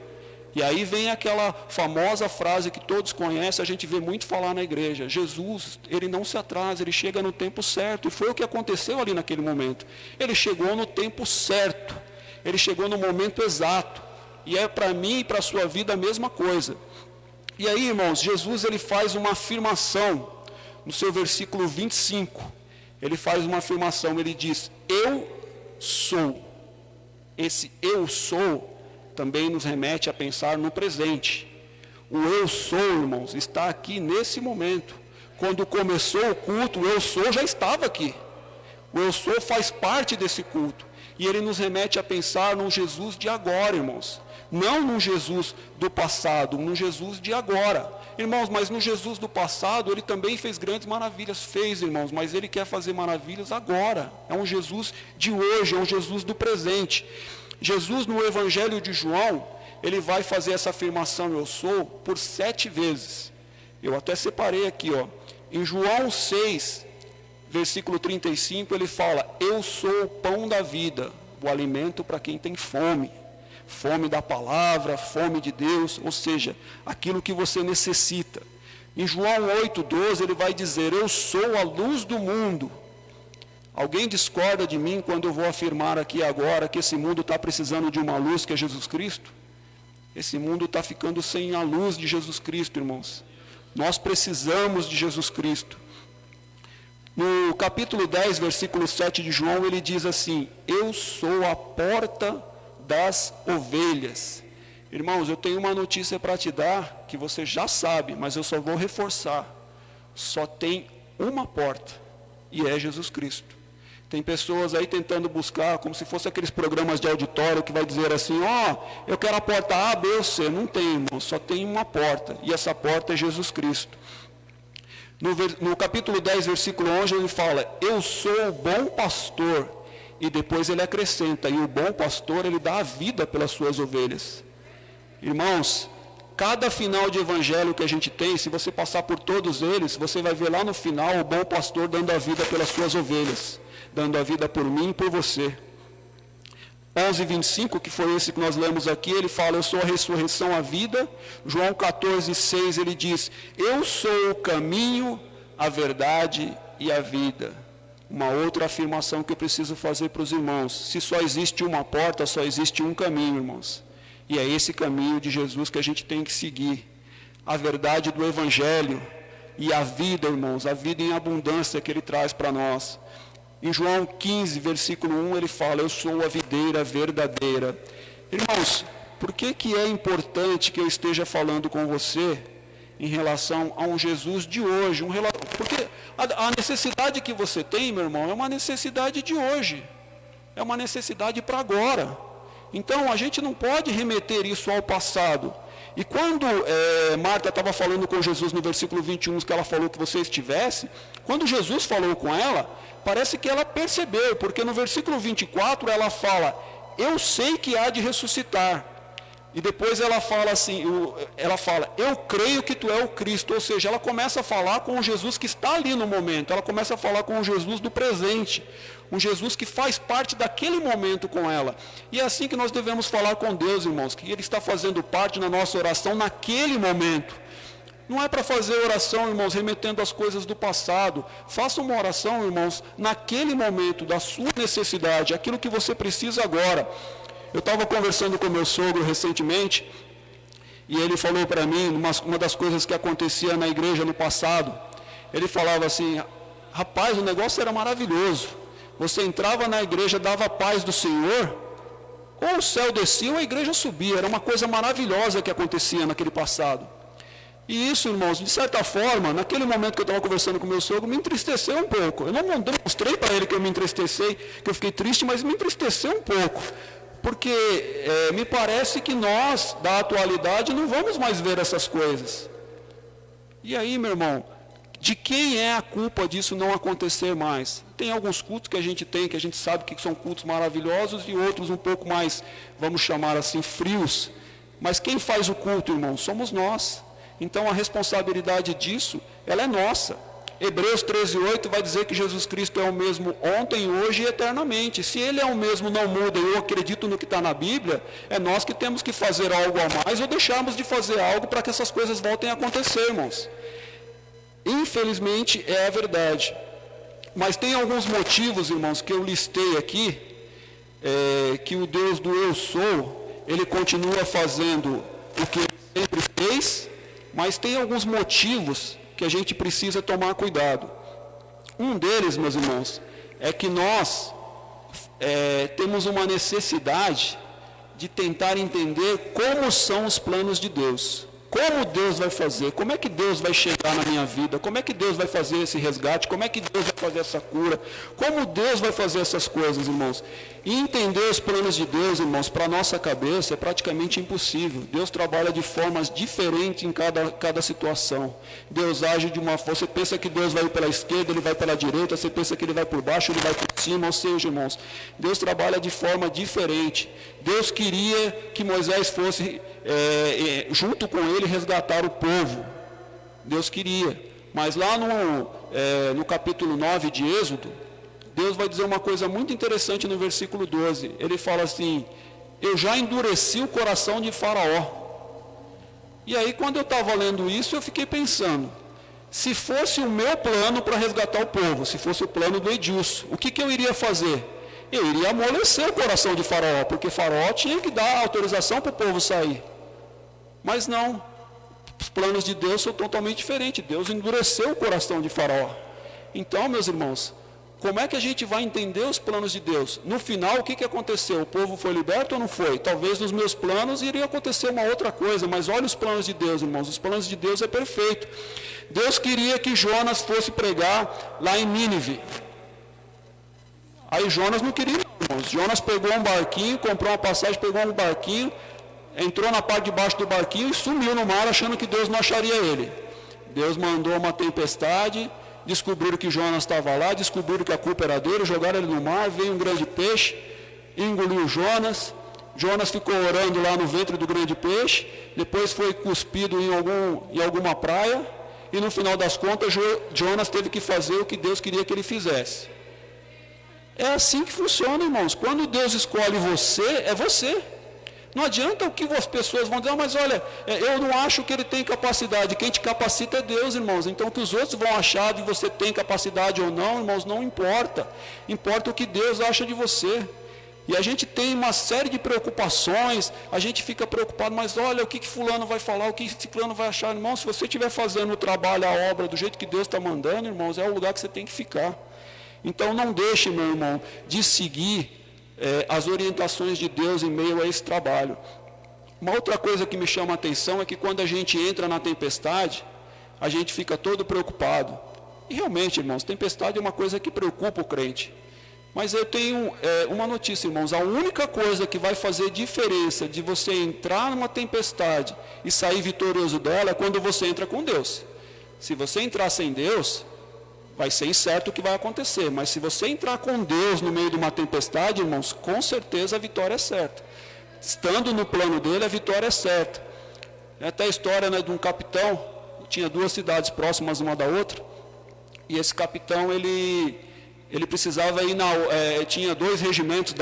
E aí vem aquela famosa frase que todos conhecem, a gente vê muito falar na igreja. Jesus, ele não se atrasa, ele chega no tempo certo. E foi o que aconteceu ali naquele momento. Ele chegou no tempo certo. Ele chegou no momento exato. E é para mim e para a sua vida a mesma coisa. E aí, irmãos, Jesus ele faz uma afirmação no seu versículo 25. Ele faz uma afirmação, ele diz, eu sou. Esse eu sou também nos remete a pensar no presente. O eu sou, irmãos, está aqui nesse momento. Quando começou o culto, o eu sou já estava aqui. O eu sou faz parte desse culto. E ele nos remete a pensar no Jesus de agora, irmãos. Não no Jesus do passado, no Jesus de agora. Irmãos, mas no Jesus do passado, ele também fez grandes maravilhas. Fez, irmãos, mas ele quer fazer maravilhas agora. É um Jesus de hoje, é um Jesus do presente. Jesus, no Evangelho de João, ele vai fazer essa afirmação, eu sou, por 7 vezes. Eu até separei aqui, ó. Em João 6, versículo 35, ele fala, eu sou o pão da vida, o alimento para quem tem fome. Fome da palavra, fome de Deus, ou seja, aquilo que você necessita. Em João 8,12 ele vai dizer, eu sou a luz do mundo. Alguém discorda de mim quando eu vou afirmar aqui agora que esse mundo está precisando de uma luz que é Jesus Cristo? Esse mundo está ficando sem a luz de Jesus Cristo, irmãos. Nós precisamos de Jesus Cristo. No capítulo 10, versículo 7 de João, ele diz assim, eu sou a porta das ovelhas. Irmãos, eu tenho uma notícia para te dar, que você já sabe, mas eu só vou reforçar. Só tem uma porta, e é Jesus Cristo. Tem pessoas aí tentando buscar, como se fosse aqueles programas de auditório, que vai dizer assim, eu quero a porta A, B ou C. Não tem, irmão, só tem uma porta, e essa porta é Jesus Cristo. No capítulo 10, versículo 11, ele fala, eu sou o bom pastor. E depois ele acrescenta, e o bom pastor, ele dá a vida pelas suas ovelhas. Irmãos, cada final de evangelho que a gente tem, se você passar por todos eles, você vai ver lá no final o bom pastor dando a vida pelas suas ovelhas, dando a vida por mim e por você. 11:25, que foi esse que nós lemos aqui, ele fala, eu sou a ressurreição, a vida. João 14:6, ele diz, eu sou o caminho, a verdade e a vida. Uma outra afirmação que eu preciso fazer para os irmãos. Se só existe uma porta, só existe um caminho, irmãos. E é esse caminho de Jesus que a gente tem que seguir. A verdade do Evangelho e a vida, irmãos, a vida em abundância que Ele traz para nós. Em João 15, versículo 1, ele fala: eu sou a videira verdadeira. Irmãos, por que é importante que eu esteja falando com você em relação a um Jesus de hoje? Porque a necessidade que você tem, meu irmão, é uma necessidade de hoje. É uma necessidade para agora. Então, a gente não pode remeter isso ao passado. E quando Marta estava falando com Jesus no versículo 21, que ela falou que você estivesse, quando Jesus falou com ela, parece que ela percebeu, porque no versículo 24 ela fala: eu sei que há de ressuscitar. E depois ela fala assim, eu creio que tu é o Cristo. Ou seja, ela começa a falar com o Jesus que está ali no momento, ela começa a falar com o Jesus do presente, um Jesus que faz parte daquele momento com ela. E é assim que nós devemos falar com Deus, irmãos, que Ele está fazendo parte na nossa oração naquele momento. Não é para fazer oração, irmãos, remetendo às coisas do passado. Faça uma oração, irmãos, naquele momento da sua necessidade, aquilo que você precisa agora. Eu estava conversando com meu sogro recentemente, e ele falou para mim, uma das coisas que acontecia na igreja no passado, ele falava assim: rapaz, o negócio era maravilhoso. Você entrava na igreja, dava a paz do Senhor, ou o céu descia ou a igreja subia. Era uma coisa maravilhosa que acontecia naquele passado. E isso, irmãos, de certa forma, naquele momento que eu estava conversando com meu sogro, me entristeceu um pouco. Eu não demonstrei para ele que eu me entristeci, que eu fiquei triste, mas me entristeceu um pouco. Porque me parece que nós, da atualidade, não vamos mais ver essas coisas. E aí, meu irmão, de quem é a culpa disso não acontecer mais? Tem alguns cultos que a gente tem, que a gente sabe que são cultos maravilhosos, e outros um pouco mais, vamos chamar assim, frios. Mas quem faz o culto, irmão? Somos nós. Então a responsabilidade disso, ela é nossa. Hebreus 13:8 vai dizer que Jesus Cristo é o mesmo ontem, hoje e eternamente. Se Ele é o mesmo, não muda, e eu acredito no que está na Bíblia, é nós que temos que fazer algo a mais ou deixarmos de fazer algo para que essas coisas voltem a acontecer, irmãos. Infelizmente é a verdade. Mas tem alguns motivos, irmãos, que eu listei aqui, que o Deus do eu sou, Ele continua fazendo o que Ele sempre fez, mas tem alguns motivos que a gente precisa tomar cuidado. Um deles, meus irmãos, é que nós temos uma necessidade de tentar entender como são os planos de Deus. Como Deus vai fazer? Como é que Deus vai chegar na minha vida? Como é que Deus vai fazer esse resgate? Como é que Deus vai fazer essa cura? Como Deus vai fazer essas coisas, irmãos? E entender os planos de Deus, irmãos, para a nossa cabeça é praticamente impossível. Deus trabalha de formas diferentes em cada situação. Deus age de uma forma. Você pensa que Deus vai pela esquerda, Ele vai pela direita. Você pensa que Ele vai por baixo, Ele vai por cima. Ou seja, irmãos, Deus trabalha de forma diferente. Deus queria que Moisés fosse, junto com ele, resgatar o povo. Deus queria. Mas lá no capítulo 9 de Êxodo, Deus vai dizer uma coisa muito interessante no versículo 12. Ele fala assim: eu já endureci o coração de Faraó. E aí, quando eu estava lendo isso, eu fiquei pensando, se fosse o meu plano para resgatar o povo, se fosse o plano do Edilson, o que eu iria fazer? Eu iria amolecer o coração de Faraó, porque Faraó tinha que dar autorização para o povo sair. Mas não, os planos de Deus são totalmente diferentes. Deus endureceu o coração de Faraó. Então, meus irmãos, como é que a gente vai entender os planos de Deus? No final, o que aconteceu? O povo foi liberto ou não foi? Talvez nos meus planos iria acontecer uma outra coisa, mas olha os planos de Deus, irmãos. Os planos de Deus é perfeito. Deus queria que Jonas fosse pregar lá em Nínive. Aí Jonas não queria, não, irmãos. Jonas pegou um barquinho, comprou uma passagem, pegou um barquinho, entrou na parte de baixo do barquinho e sumiu no mar, achando que Deus não acharia ele. Deus mandou uma tempestade, descobriram que Jonas estava lá, descobriram que a culpa era dele, jogaram ele no mar, veio um grande peixe, engoliu Jonas. Jonas ficou orando lá no ventre do grande peixe, depois foi cuspido em alguma praia, e no final das contas Jonas teve que fazer o que Deus queria que ele fizesse. É assim que funciona, irmãos. Quando Deus escolhe você, é você. Não adianta o que as pessoas vão dizer, mas olha, eu não acho que ele tem capacidade. Quem te capacita é Deus, irmãos. Então o que os outros vão achar de você tem capacidade ou não, irmãos, não importa. Importa o que Deus acha de você. E a gente tem uma série de preocupações, a gente fica preocupado, mas olha o que fulano vai falar, o que ciclano vai achar. Irmão, se você estiver fazendo o trabalho, a obra, do jeito que Deus está mandando, irmãos, é o lugar que você tem que ficar. Então não deixe, meu irmão, de seguir as orientações de Deus em meio a esse trabalho. Uma outra coisa que me chama a atenção é que quando a gente entra na tempestade, a gente fica todo preocupado. E realmente, irmãos, tempestade é uma coisa que preocupa o crente. Mas eu tenho uma notícia, irmãos, a única coisa que vai fazer diferença de você entrar numa tempestade e sair vitorioso dela é quando você entra com Deus. Se você entrar sem Deus, vai ser incerto o que vai acontecer, mas se você entrar com Deus no meio de uma tempestade, irmãos, com certeza a vitória é certa. Estando no plano dele, a vitória é certa. É até a história, né, de um capitão, tinha 2 cidades próximas uma da outra, e esse capitão, ele precisava ir, tinha 2 regimentos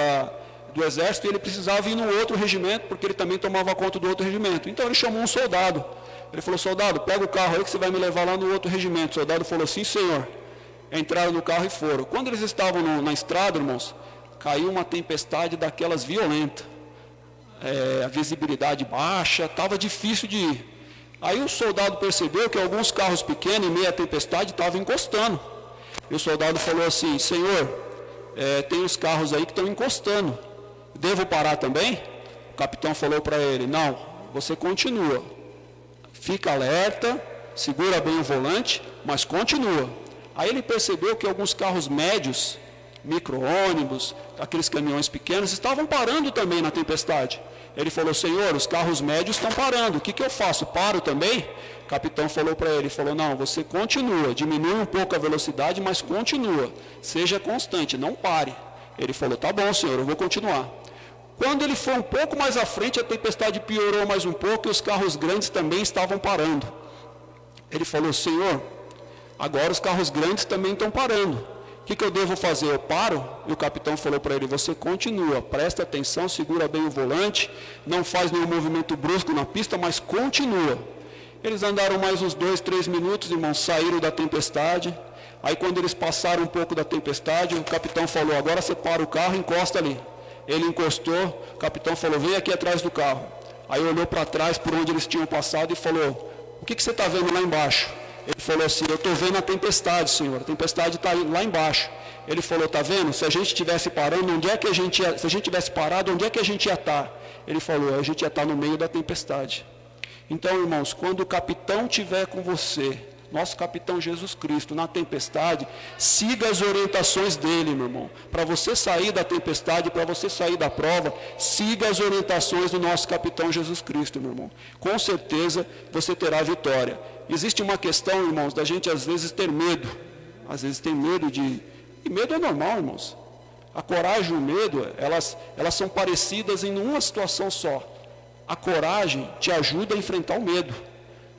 do exército, e ele precisava ir no outro regimento, porque ele também tomava conta do outro regimento. Então ele chamou um soldado, ele falou: soldado, pega o carro aí que você vai me levar lá no outro regimento. O soldado falou: sim, senhor. Entraram no carro e foram. Quando eles estavam na estrada, irmãos, caiu uma tempestade daquelas violentas. A visibilidade baixa, estava difícil de ir. Aí o soldado percebeu que alguns carros pequenos, em meio à tempestade, estavam encostando. E o soldado falou assim: senhor, tem os carros aí que estão encostando, devo parar também? O capitão falou para ele: não, você continua, fica alerta, segura bem o volante, mas continua. Aí ele percebeu que alguns carros médios, micro-ônibus, aqueles caminhões pequenos, estavam parando também na tempestade. Ele falou: senhor, os carros médios estão parando, o que eu faço? Paro também? O capitão falou para ele, falou: não, você continua, diminui um pouco a velocidade, mas continua, seja constante, não pare. Ele falou: tá bom, senhor, eu vou continuar. Quando ele foi um pouco mais à frente, a tempestade piorou mais um pouco e os carros grandes também estavam parando. Ele falou: senhor, agora os carros grandes também estão parando. O que eu devo fazer? Eu paro? E o capitão falou para ele: você continua, presta atenção, segura bem o volante, não faz nenhum movimento brusco na pista, mas continua. Eles andaram mais uns 2, 3 minutos, irmãos, saíram da tempestade. Aí quando eles passaram um pouco da tempestade, o capitão falou: agora você para o carro e encosta ali. Ele encostou, o capitão falou: vem aqui atrás do carro. Aí olhou para trás, por onde eles tinham passado, e falou: o que você está vendo lá embaixo? Ele falou assim: eu estou vendo a tempestade, senhor, a tempestade está lá embaixo. Ele falou: está vendo? Se a gente estivesse parando, onde é que a gente ia, se a gente tivesse parado, onde é que a gente ia estar? Ele falou: a gente ia estar no meio da tempestade. Então, irmãos, quando o capitão estiver com você, nosso capitão Jesus Cristo, na tempestade, siga as orientações dele, meu irmão. Para você sair da tempestade, para você sair da prova, siga as orientações do nosso capitão Jesus Cristo, meu irmão. Com certeza você terá vitória. Existe uma questão, irmãos, da gente às vezes ter medo. Às vezes tem medo de... E medo é normal, irmãos. A coragem e o medo, elas são parecidas em uma situação só. A coragem te ajuda a enfrentar o medo.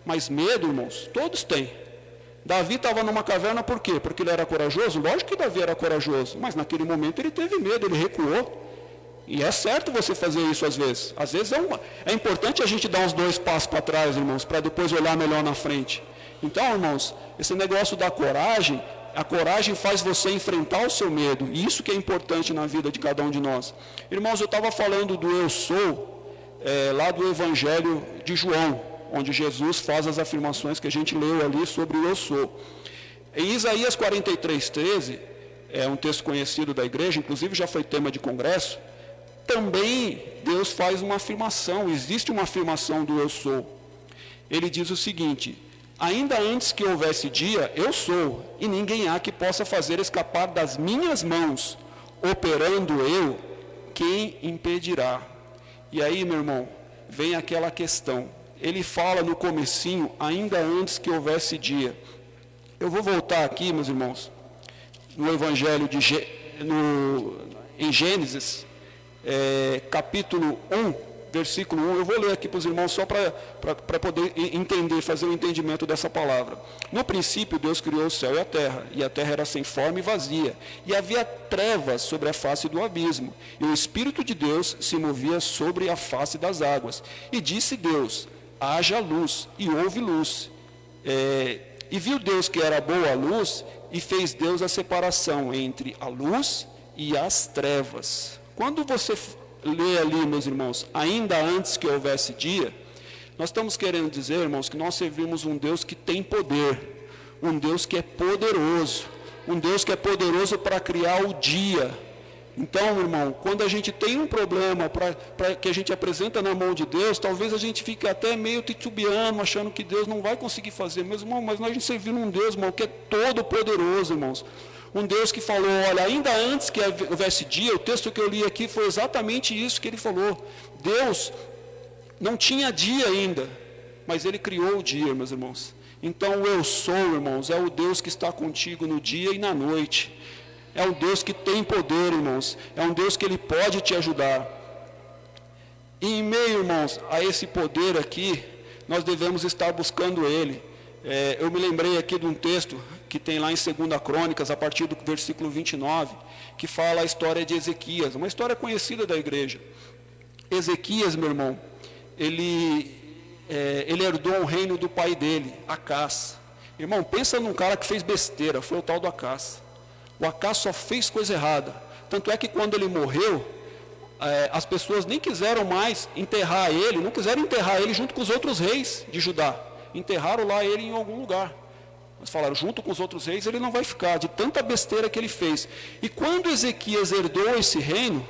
Mas medo, irmãos, todos têm. Davi estava numa caverna por quê? Porque ele era corajoso? Lógico que Davi era corajoso, mas naquele momento ele teve medo, ele recuou. E é certo você fazer isso às vezes. Às vezes é importante a gente dar uns 2 passos para trás, irmãos, para depois olhar melhor na frente. Então, irmãos, esse negócio da coragem, a coragem faz você enfrentar o seu medo. E isso que é importante na vida de cada um de nós. Irmãos, eu estava falando do eu sou, lá do Evangelho de João, onde Jesus faz as afirmações que a gente leu ali sobre o eu sou. Em Isaías 43:13, é um texto conhecido da igreja, inclusive já foi tema de congresso, também Deus faz uma afirmação, existe uma afirmação do eu sou. Ele diz o seguinte: ainda antes que houvesse dia, eu sou, e ninguém há que possa fazer escapar das minhas mãos, operando eu, quem impedirá? E aí, meu irmão, vem aquela questão. Ele fala no comecinho, ainda antes que houvesse dia. Eu vou voltar aqui, meus irmãos, no Evangelho em Gênesis, capítulo 1, versículo 1. Eu vou ler aqui para os irmãos só para poder entender, fazer o entendimento dessa palavra. No princípio, Deus criou o céu e a terra era sem forma e vazia, e havia trevas sobre a face do abismo, e o Espírito de Deus se movia sobre a face das águas. E disse Deus: haja luz, e houve luz. E viu Deus que era boa a luz, e fez Deus a separação entre a luz e as trevas. Quando você lê ali, meus irmãos, ainda antes que houvesse dia, nós estamos querendo dizer, irmãos, que nós servimos um Deus que tem poder, um Deus que é poderoso, um Deus que é poderoso para criar o dia. Então, irmão, quando a gente tem um problema que a gente apresenta na mão de Deus, talvez a gente fique até meio titubeando, achando que Deus não vai conseguir fazer. Mas, irmão, mas nós servimos um Deus, irmão, que é todo poderoso, irmãos. Um Deus que falou, olha, ainda antes que houvesse dia, o texto que eu li aqui foi exatamente isso que ele falou. Deus não tinha dia ainda, mas ele criou o dia, meus irmãos. Então, o eu sou, irmãos, é o Deus que está contigo no dia e na noite. É um Deus que tem poder, irmãos. É um Deus que Ele pode te ajudar. E em meio, irmãos, a esse poder aqui, nós devemos estar buscando Ele. Eu me lembrei aqui de um texto que tem lá em 2 Crônicas, a partir do versículo 29, que fala a história de Ezequias, uma história conhecida da igreja. Ezequias, meu irmão, ele herdou um reino do pai dele, Acás. Irmão, pensa num cara que fez besteira, foi o tal do Acás. O Acás só fez coisa errada. Tanto é que quando ele morreu, as pessoas nem quiseram mais enterrar ele, não quiseram enterrar ele junto com os outros reis de Judá. Enterraram lá ele em algum lugar. Mas falaram, junto com os outros reis ele não vai ficar, de tanta besteira que ele fez. E quando Ezequias herdou esse reino,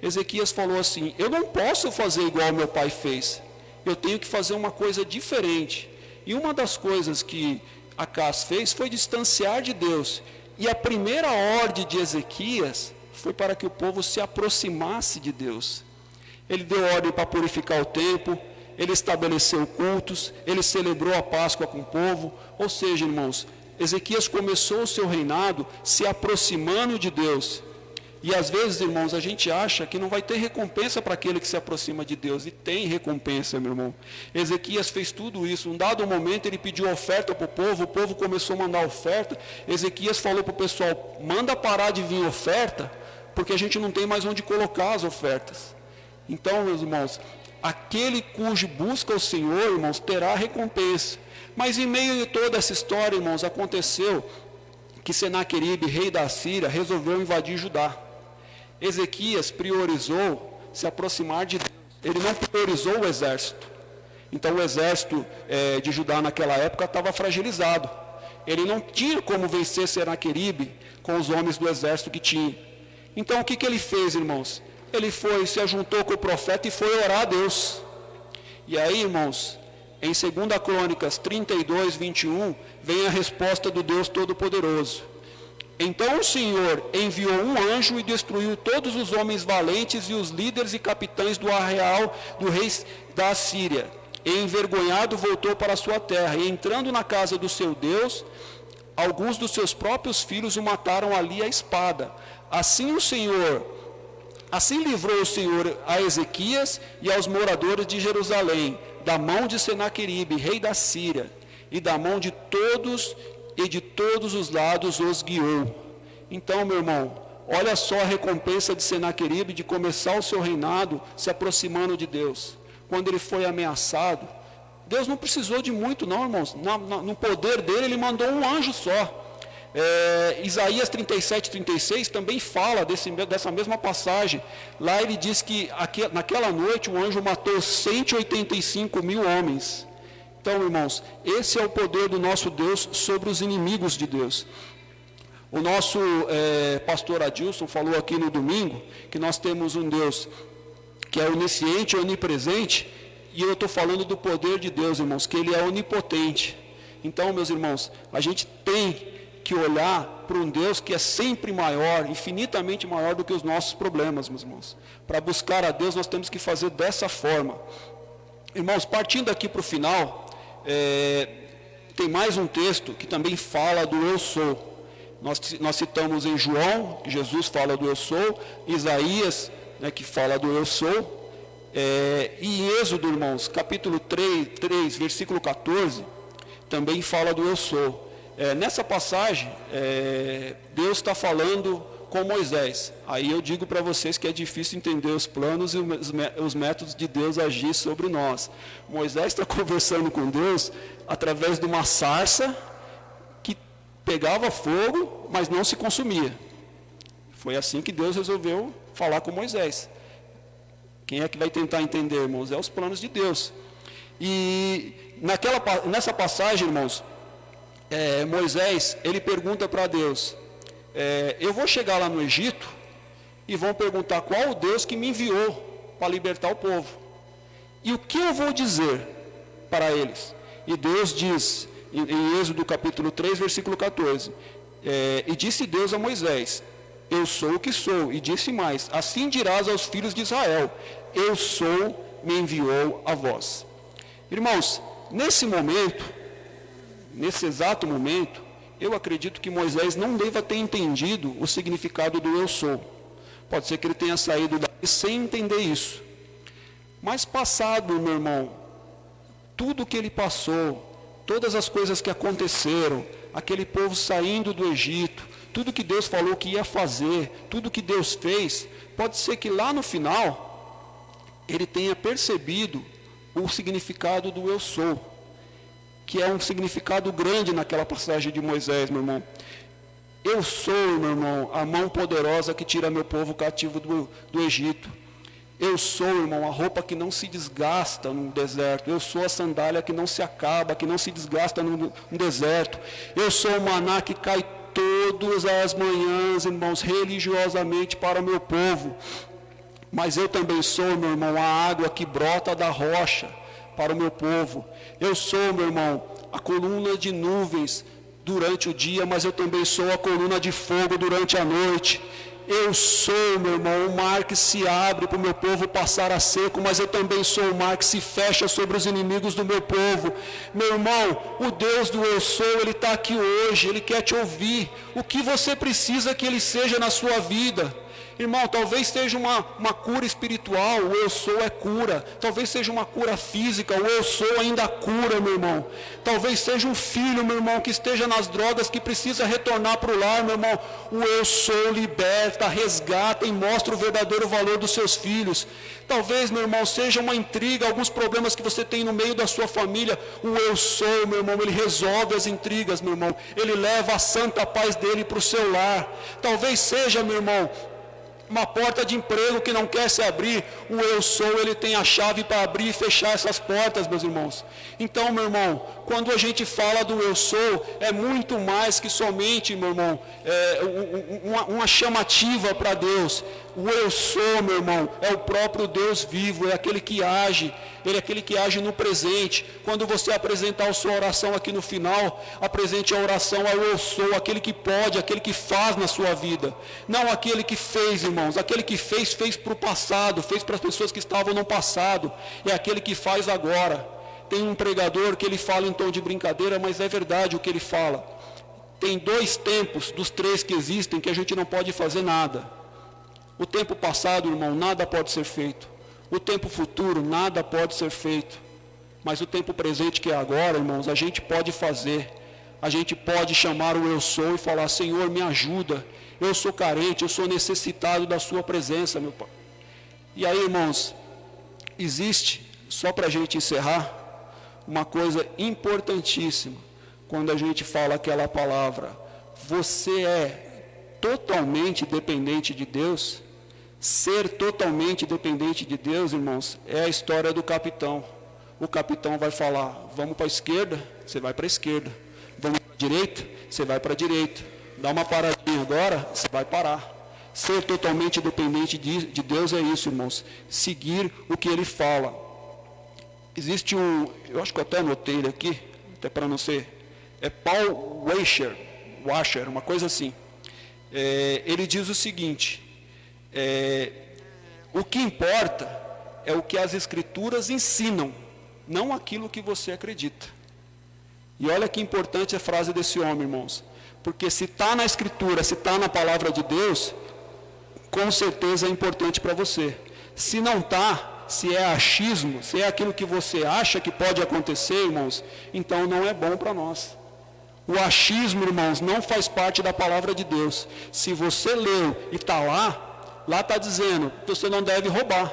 Ezequias falou assim, eu não posso fazer igual meu pai fez. Eu tenho que fazer uma coisa diferente. E uma das coisas que Acás fez foi distanciar de Deus. E a primeira ordem de Ezequias foi para que o povo se aproximasse de Deus. Ele deu ordem para purificar o templo, ele estabeleceu cultos, ele celebrou a Páscoa com o povo. Ou seja, irmãos, Ezequias começou o seu reinado se aproximando de Deus. E às vezes, irmãos, a gente acha que não vai ter recompensa para aquele que se aproxima de Deus. E tem recompensa, meu irmão. Ezequias fez tudo isso. Um dado momento ele pediu oferta para o povo começou a mandar oferta. Ezequias falou para o pessoal, manda parar de vir oferta, porque a gente não tem mais onde colocar as ofertas. Então, meus irmãos, aquele cujo busca o Senhor, irmãos, terá recompensa. Mas em meio de toda essa história, irmãos, aconteceu que Senaqueribe, rei da Síria, resolveu invadir Judá. Ezequias priorizou se aproximar de Deus. Ele não priorizou o exército. Então o exército de Judá naquela época estava fragilizado. Ele não tinha como vencer Senaqueribe com os homens do exército que tinha. Então o que ele fez, irmãos? Ele se ajuntou com o profeta e foi orar a Deus. E aí, irmãos, em 2 Crônicas 32, 21, vem a resposta do Deus Todo-Poderoso. Então o Senhor enviou um anjo e destruiu todos os homens valentes e os líderes e capitães do arraial do rei da Síria. E envergonhado voltou para a sua terra. E entrando na casa do seu Deus, alguns dos seus próprios filhos o mataram ali à espada. Assim livrou o Senhor a Ezequias e aos moradores de Jerusalém, da mão de Senaqueribe, rei da Síria, e da mão de todos e de todos os lados os guiou. Então, meu irmão, olha só a recompensa de Senaqueribe de começar o seu reinado se aproximando de Deus. Quando ele foi ameaçado, Deus não precisou de muito não, irmãos. No poder dele, ele mandou um anjo só. Isaías 37, 36 também fala dessa mesma passagem. Lá ele diz que naquela noite o anjo matou 185 mil homens. Então, irmãos, esse é o poder do nosso Deus sobre os inimigos de Deus. O nosso pastor Adilson falou aqui no domingo que nós temos um Deus que é onisciente, onipresente, e eu estou falando do poder de Deus, irmãos, que Ele é onipotente. Então, meus irmãos, a gente tem que olhar para um Deus que é sempre maior, infinitamente maior do que os nossos problemas, meus irmãos. Para buscar a Deus, nós temos que fazer dessa forma. Irmãos, partindo aqui para o final, tem mais um texto que também fala do eu sou. Nós citamos em João, que Jesus fala do eu sou, Isaías, que fala do eu sou, e em Êxodo, irmãos, capítulo 3, versículo 14, também fala do eu sou. Nessa passagem, Deus está falando com Moisés. Aí eu digo para vocês que é difícil entender os planos e os métodos de Deus agir sobre nós. Moisés está conversando com Deus através de uma sarça que pegava fogo, mas não se consumia. Foi assim que Deus resolveu falar com Moisés. Quem é que vai tentar entender, irmãos? É os planos de Deus. E nessa passagem, irmãos, Moisés, ele pergunta para Deus, eu vou chegar lá no Egito e vão perguntar qual o Deus que me enviou para libertar o povo. E o que eu vou dizer para eles? E Deus diz, em Êxodo capítulo 3, versículo 14, e disse Deus a Moisés, eu sou o que sou, e disse mais, assim dirás aos filhos de Israel, eu sou, me enviou a vós. Irmãos, nesse exato momento, eu acredito que Moisés não deva ter entendido o significado do eu sou. Pode ser que ele tenha saído daí sem entender isso. Mas passado, meu irmão, tudo que ele passou, todas as coisas que aconteceram, aquele povo saindo do Egito, tudo que Deus falou que ia fazer, tudo que Deus fez, pode ser que lá no final, ele tenha percebido o significado do eu sou, que é um significado grande naquela passagem de Moisés, meu irmão. Eu sou, meu irmão, a mão poderosa que tira meu povo cativo do Egito. Eu sou, irmão, a roupa que não se desgasta no deserto. Eu sou a sandália que não se acaba, que não se desgasta no deserto. Eu sou o maná que cai todas as manhãs, irmãos, religiosamente para o meu povo. Mas eu também sou, meu irmão, a água que brota da rocha para o meu povo. Eu sou, meu irmão, a coluna de nuvens durante o dia, mas eu também sou a coluna de fogo durante a noite. Eu sou, meu irmão, o mar que se abre para o meu povo passar a seco, mas eu também sou o mar que se fecha sobre os inimigos do meu povo. Meu irmão, o Deus do eu sou, Ele está aqui hoje, Ele quer te ouvir. O que você precisa que Ele seja na sua vida? Irmão, talvez seja uma cura espiritual, o eu sou é cura. Talvez seja uma cura física, o eu sou ainda cura, meu irmão. Talvez seja um filho, meu irmão, que esteja nas drogas, que precisa retornar para o lar, meu irmão. O eu sou liberta, resgata e mostra o verdadeiro valor dos seus filhos. Talvez, meu irmão, seja uma intriga, alguns problemas que você tem no meio da sua família. O eu sou, meu irmão, ele resolve as intrigas, meu irmão. Ele leva a santa paz dele para o seu lar. Talvez seja, meu irmão, uma porta de emprego que não quer se abrir, o eu sou, ele tem a chave para abrir e fechar essas portas, meus irmãos. Então, meu irmão, quando a gente fala do eu sou, é muito mais que somente, meu irmão, uma chamativa para Deus. O eu sou, meu irmão, é o próprio Deus vivo, é aquele que age, ele é aquele que age no presente. Quando você apresentar a sua oração aqui no final, apresente a oração ao eu sou, aquele que pode, aquele que faz na sua vida. Não aquele que fez, irmãos, aquele que fez para o passado, fez para as pessoas que estavam no passado, é aquele que faz agora. Tem um pregador que ele fala em tom de brincadeira, mas é verdade o que ele fala. Tem 2 tempos dos 3 que existem que a gente não pode fazer nada. O tempo passado, irmão, nada pode ser feito. O tempo futuro, nada pode ser feito. Mas o tempo presente, que é agora, irmãos, a gente pode fazer. A gente pode chamar o eu sou e falar, Senhor, me ajuda. Eu sou carente, eu sou necessitado da sua presença, meu Pai. E aí, irmãos, existe, só para a gente encerrar, uma coisa importantíssima. Quando a gente fala aquela palavra, você é totalmente dependente de Deus. Ser totalmente dependente de Deus, irmãos, é a história do capitão. O capitão vai falar, vamos para a esquerda, você vai para a esquerda. Vamos para a direita, você vai para a direita. Dá uma paradinha agora, você vai parar. Ser totalmente dependente de Deus é isso, irmãos. Seguir o que Ele fala. Existe eu acho que eu até anotei ele aqui, até para não ser, é Paul Washer, uma coisa assim. Ele diz o seguinte, o que importa é o que as Escrituras ensinam, não aquilo que você acredita. E olha que importante a frase desse homem, irmãos. Porque se está na Escritura, se está na palavra de Deus, com certeza é importante para você. Se não está, se é achismo, se é aquilo que você acha que pode acontecer, irmãos, então não é bom para nós. O achismo, irmãos, não faz parte da palavra de Deus. Se você leu e está lá está dizendo que você não deve roubar.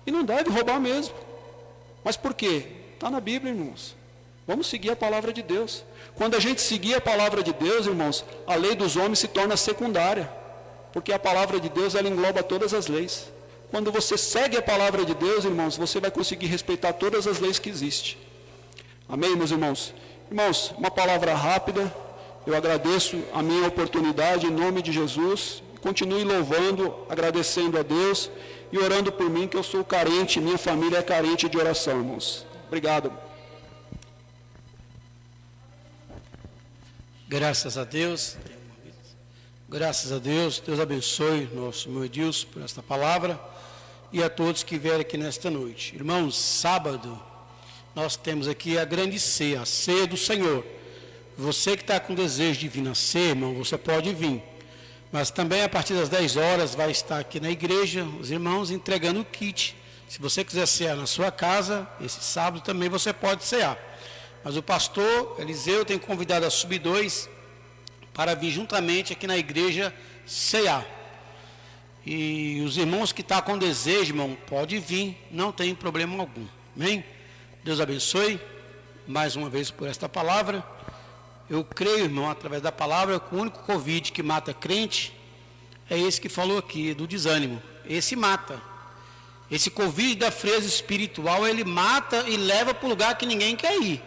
E não deve roubar mesmo. Mas por quê? Está na Bíblia, irmãos. Vamos seguir a palavra de Deus. Quando a gente seguir a palavra de Deus, irmãos, a lei dos homens se torna secundária. porque a palavra de Deus, ela engloba todas as leis. Quando você segue a palavra de Deus, irmãos, você vai conseguir respeitar todas as leis que existem. Amém, meus irmãos? Irmãos, uma palavra rápida. Eu agradeço a minha oportunidade em nome de Jesus. Continue louvando, agradecendo a Deus e orando por mim, que eu sou carente, minha família é carente de oração, irmãos. Obrigado. Graças a Deus. Graças a Deus. Deus abençoe nosso irmão Edilson por esta palavra e a todos que vieram aqui nesta noite. Irmãos, sábado nós temos aqui a grande ceia, a ceia do Senhor. Você que está com desejo de vir na ceia, irmão, você pode vir. Mas também a partir das 10 horas vai estar aqui na igreja os irmãos entregando o kit. Se você quiser cear na sua casa, esse sábado também você pode cear. Mas o pastor Eliseu tem convidado a Sub2 para vir juntamente aqui na igreja cear. E os irmãos que estão com desejo, irmão, pode vir, não tem problema algum. Amém? Deus abençoe mais uma vez por esta palavra. Eu creio, irmão, através da palavra, que o único Covid que mata crente é esse que falou aqui, do desânimo. Esse mata. Esse Covid da frieza espiritual, ele mata e leva para o lugar que ninguém quer ir.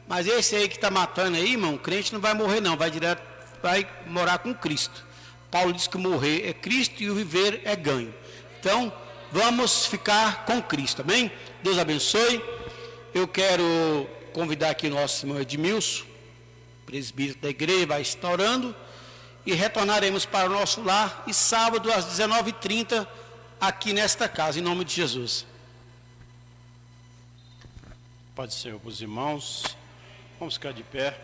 Mas esse aí que está matando aí, irmão, o crente não vai morrer não, vai direto, vai morar com Cristo. Paulo diz que morrer é Cristo e o viver é ganho. Então, vamos ficar com Cristo, amém? Deus abençoe. Eu quero convidar aqui o nosso irmão Edmilson, presbítero da igreja, vai estar orando, e retornaremos para o nosso lar, e sábado às 19h30, aqui nesta casa, em nome de Jesus. Paz do Senhor para os irmãos, vamos ficar de pé.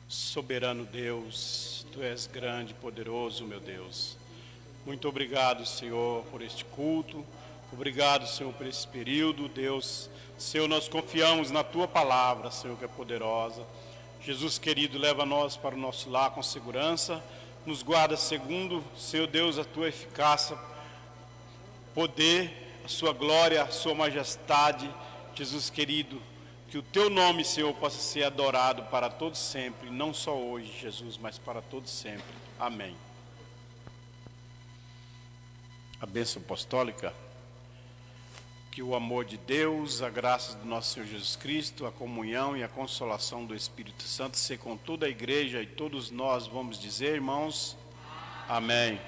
Soberano Deus, Tu és grande e poderoso, meu Deus. Muito obrigado, Senhor, por este culto. Obrigado, Senhor, por esse período. Deus, Senhor, nós confiamos na Tua palavra, Senhor, que é poderosa. Jesus querido, leva nós para o nosso lar com segurança. Nos guarda segundo, Senhor Deus, a Tua eficácia, poder, a Sua glória, a Sua majestade. Jesus querido, que o Teu nome, Senhor, possa ser adorado para todos sempre, não só hoje, Jesus, mas para todos sempre. Amém. A bênção apostólica. Que o amor de Deus, a graça do nosso Senhor Jesus Cristo, a comunhão e a consolação do Espírito Santo ser com toda a igreja e todos nós vamos dizer, irmãos, amém.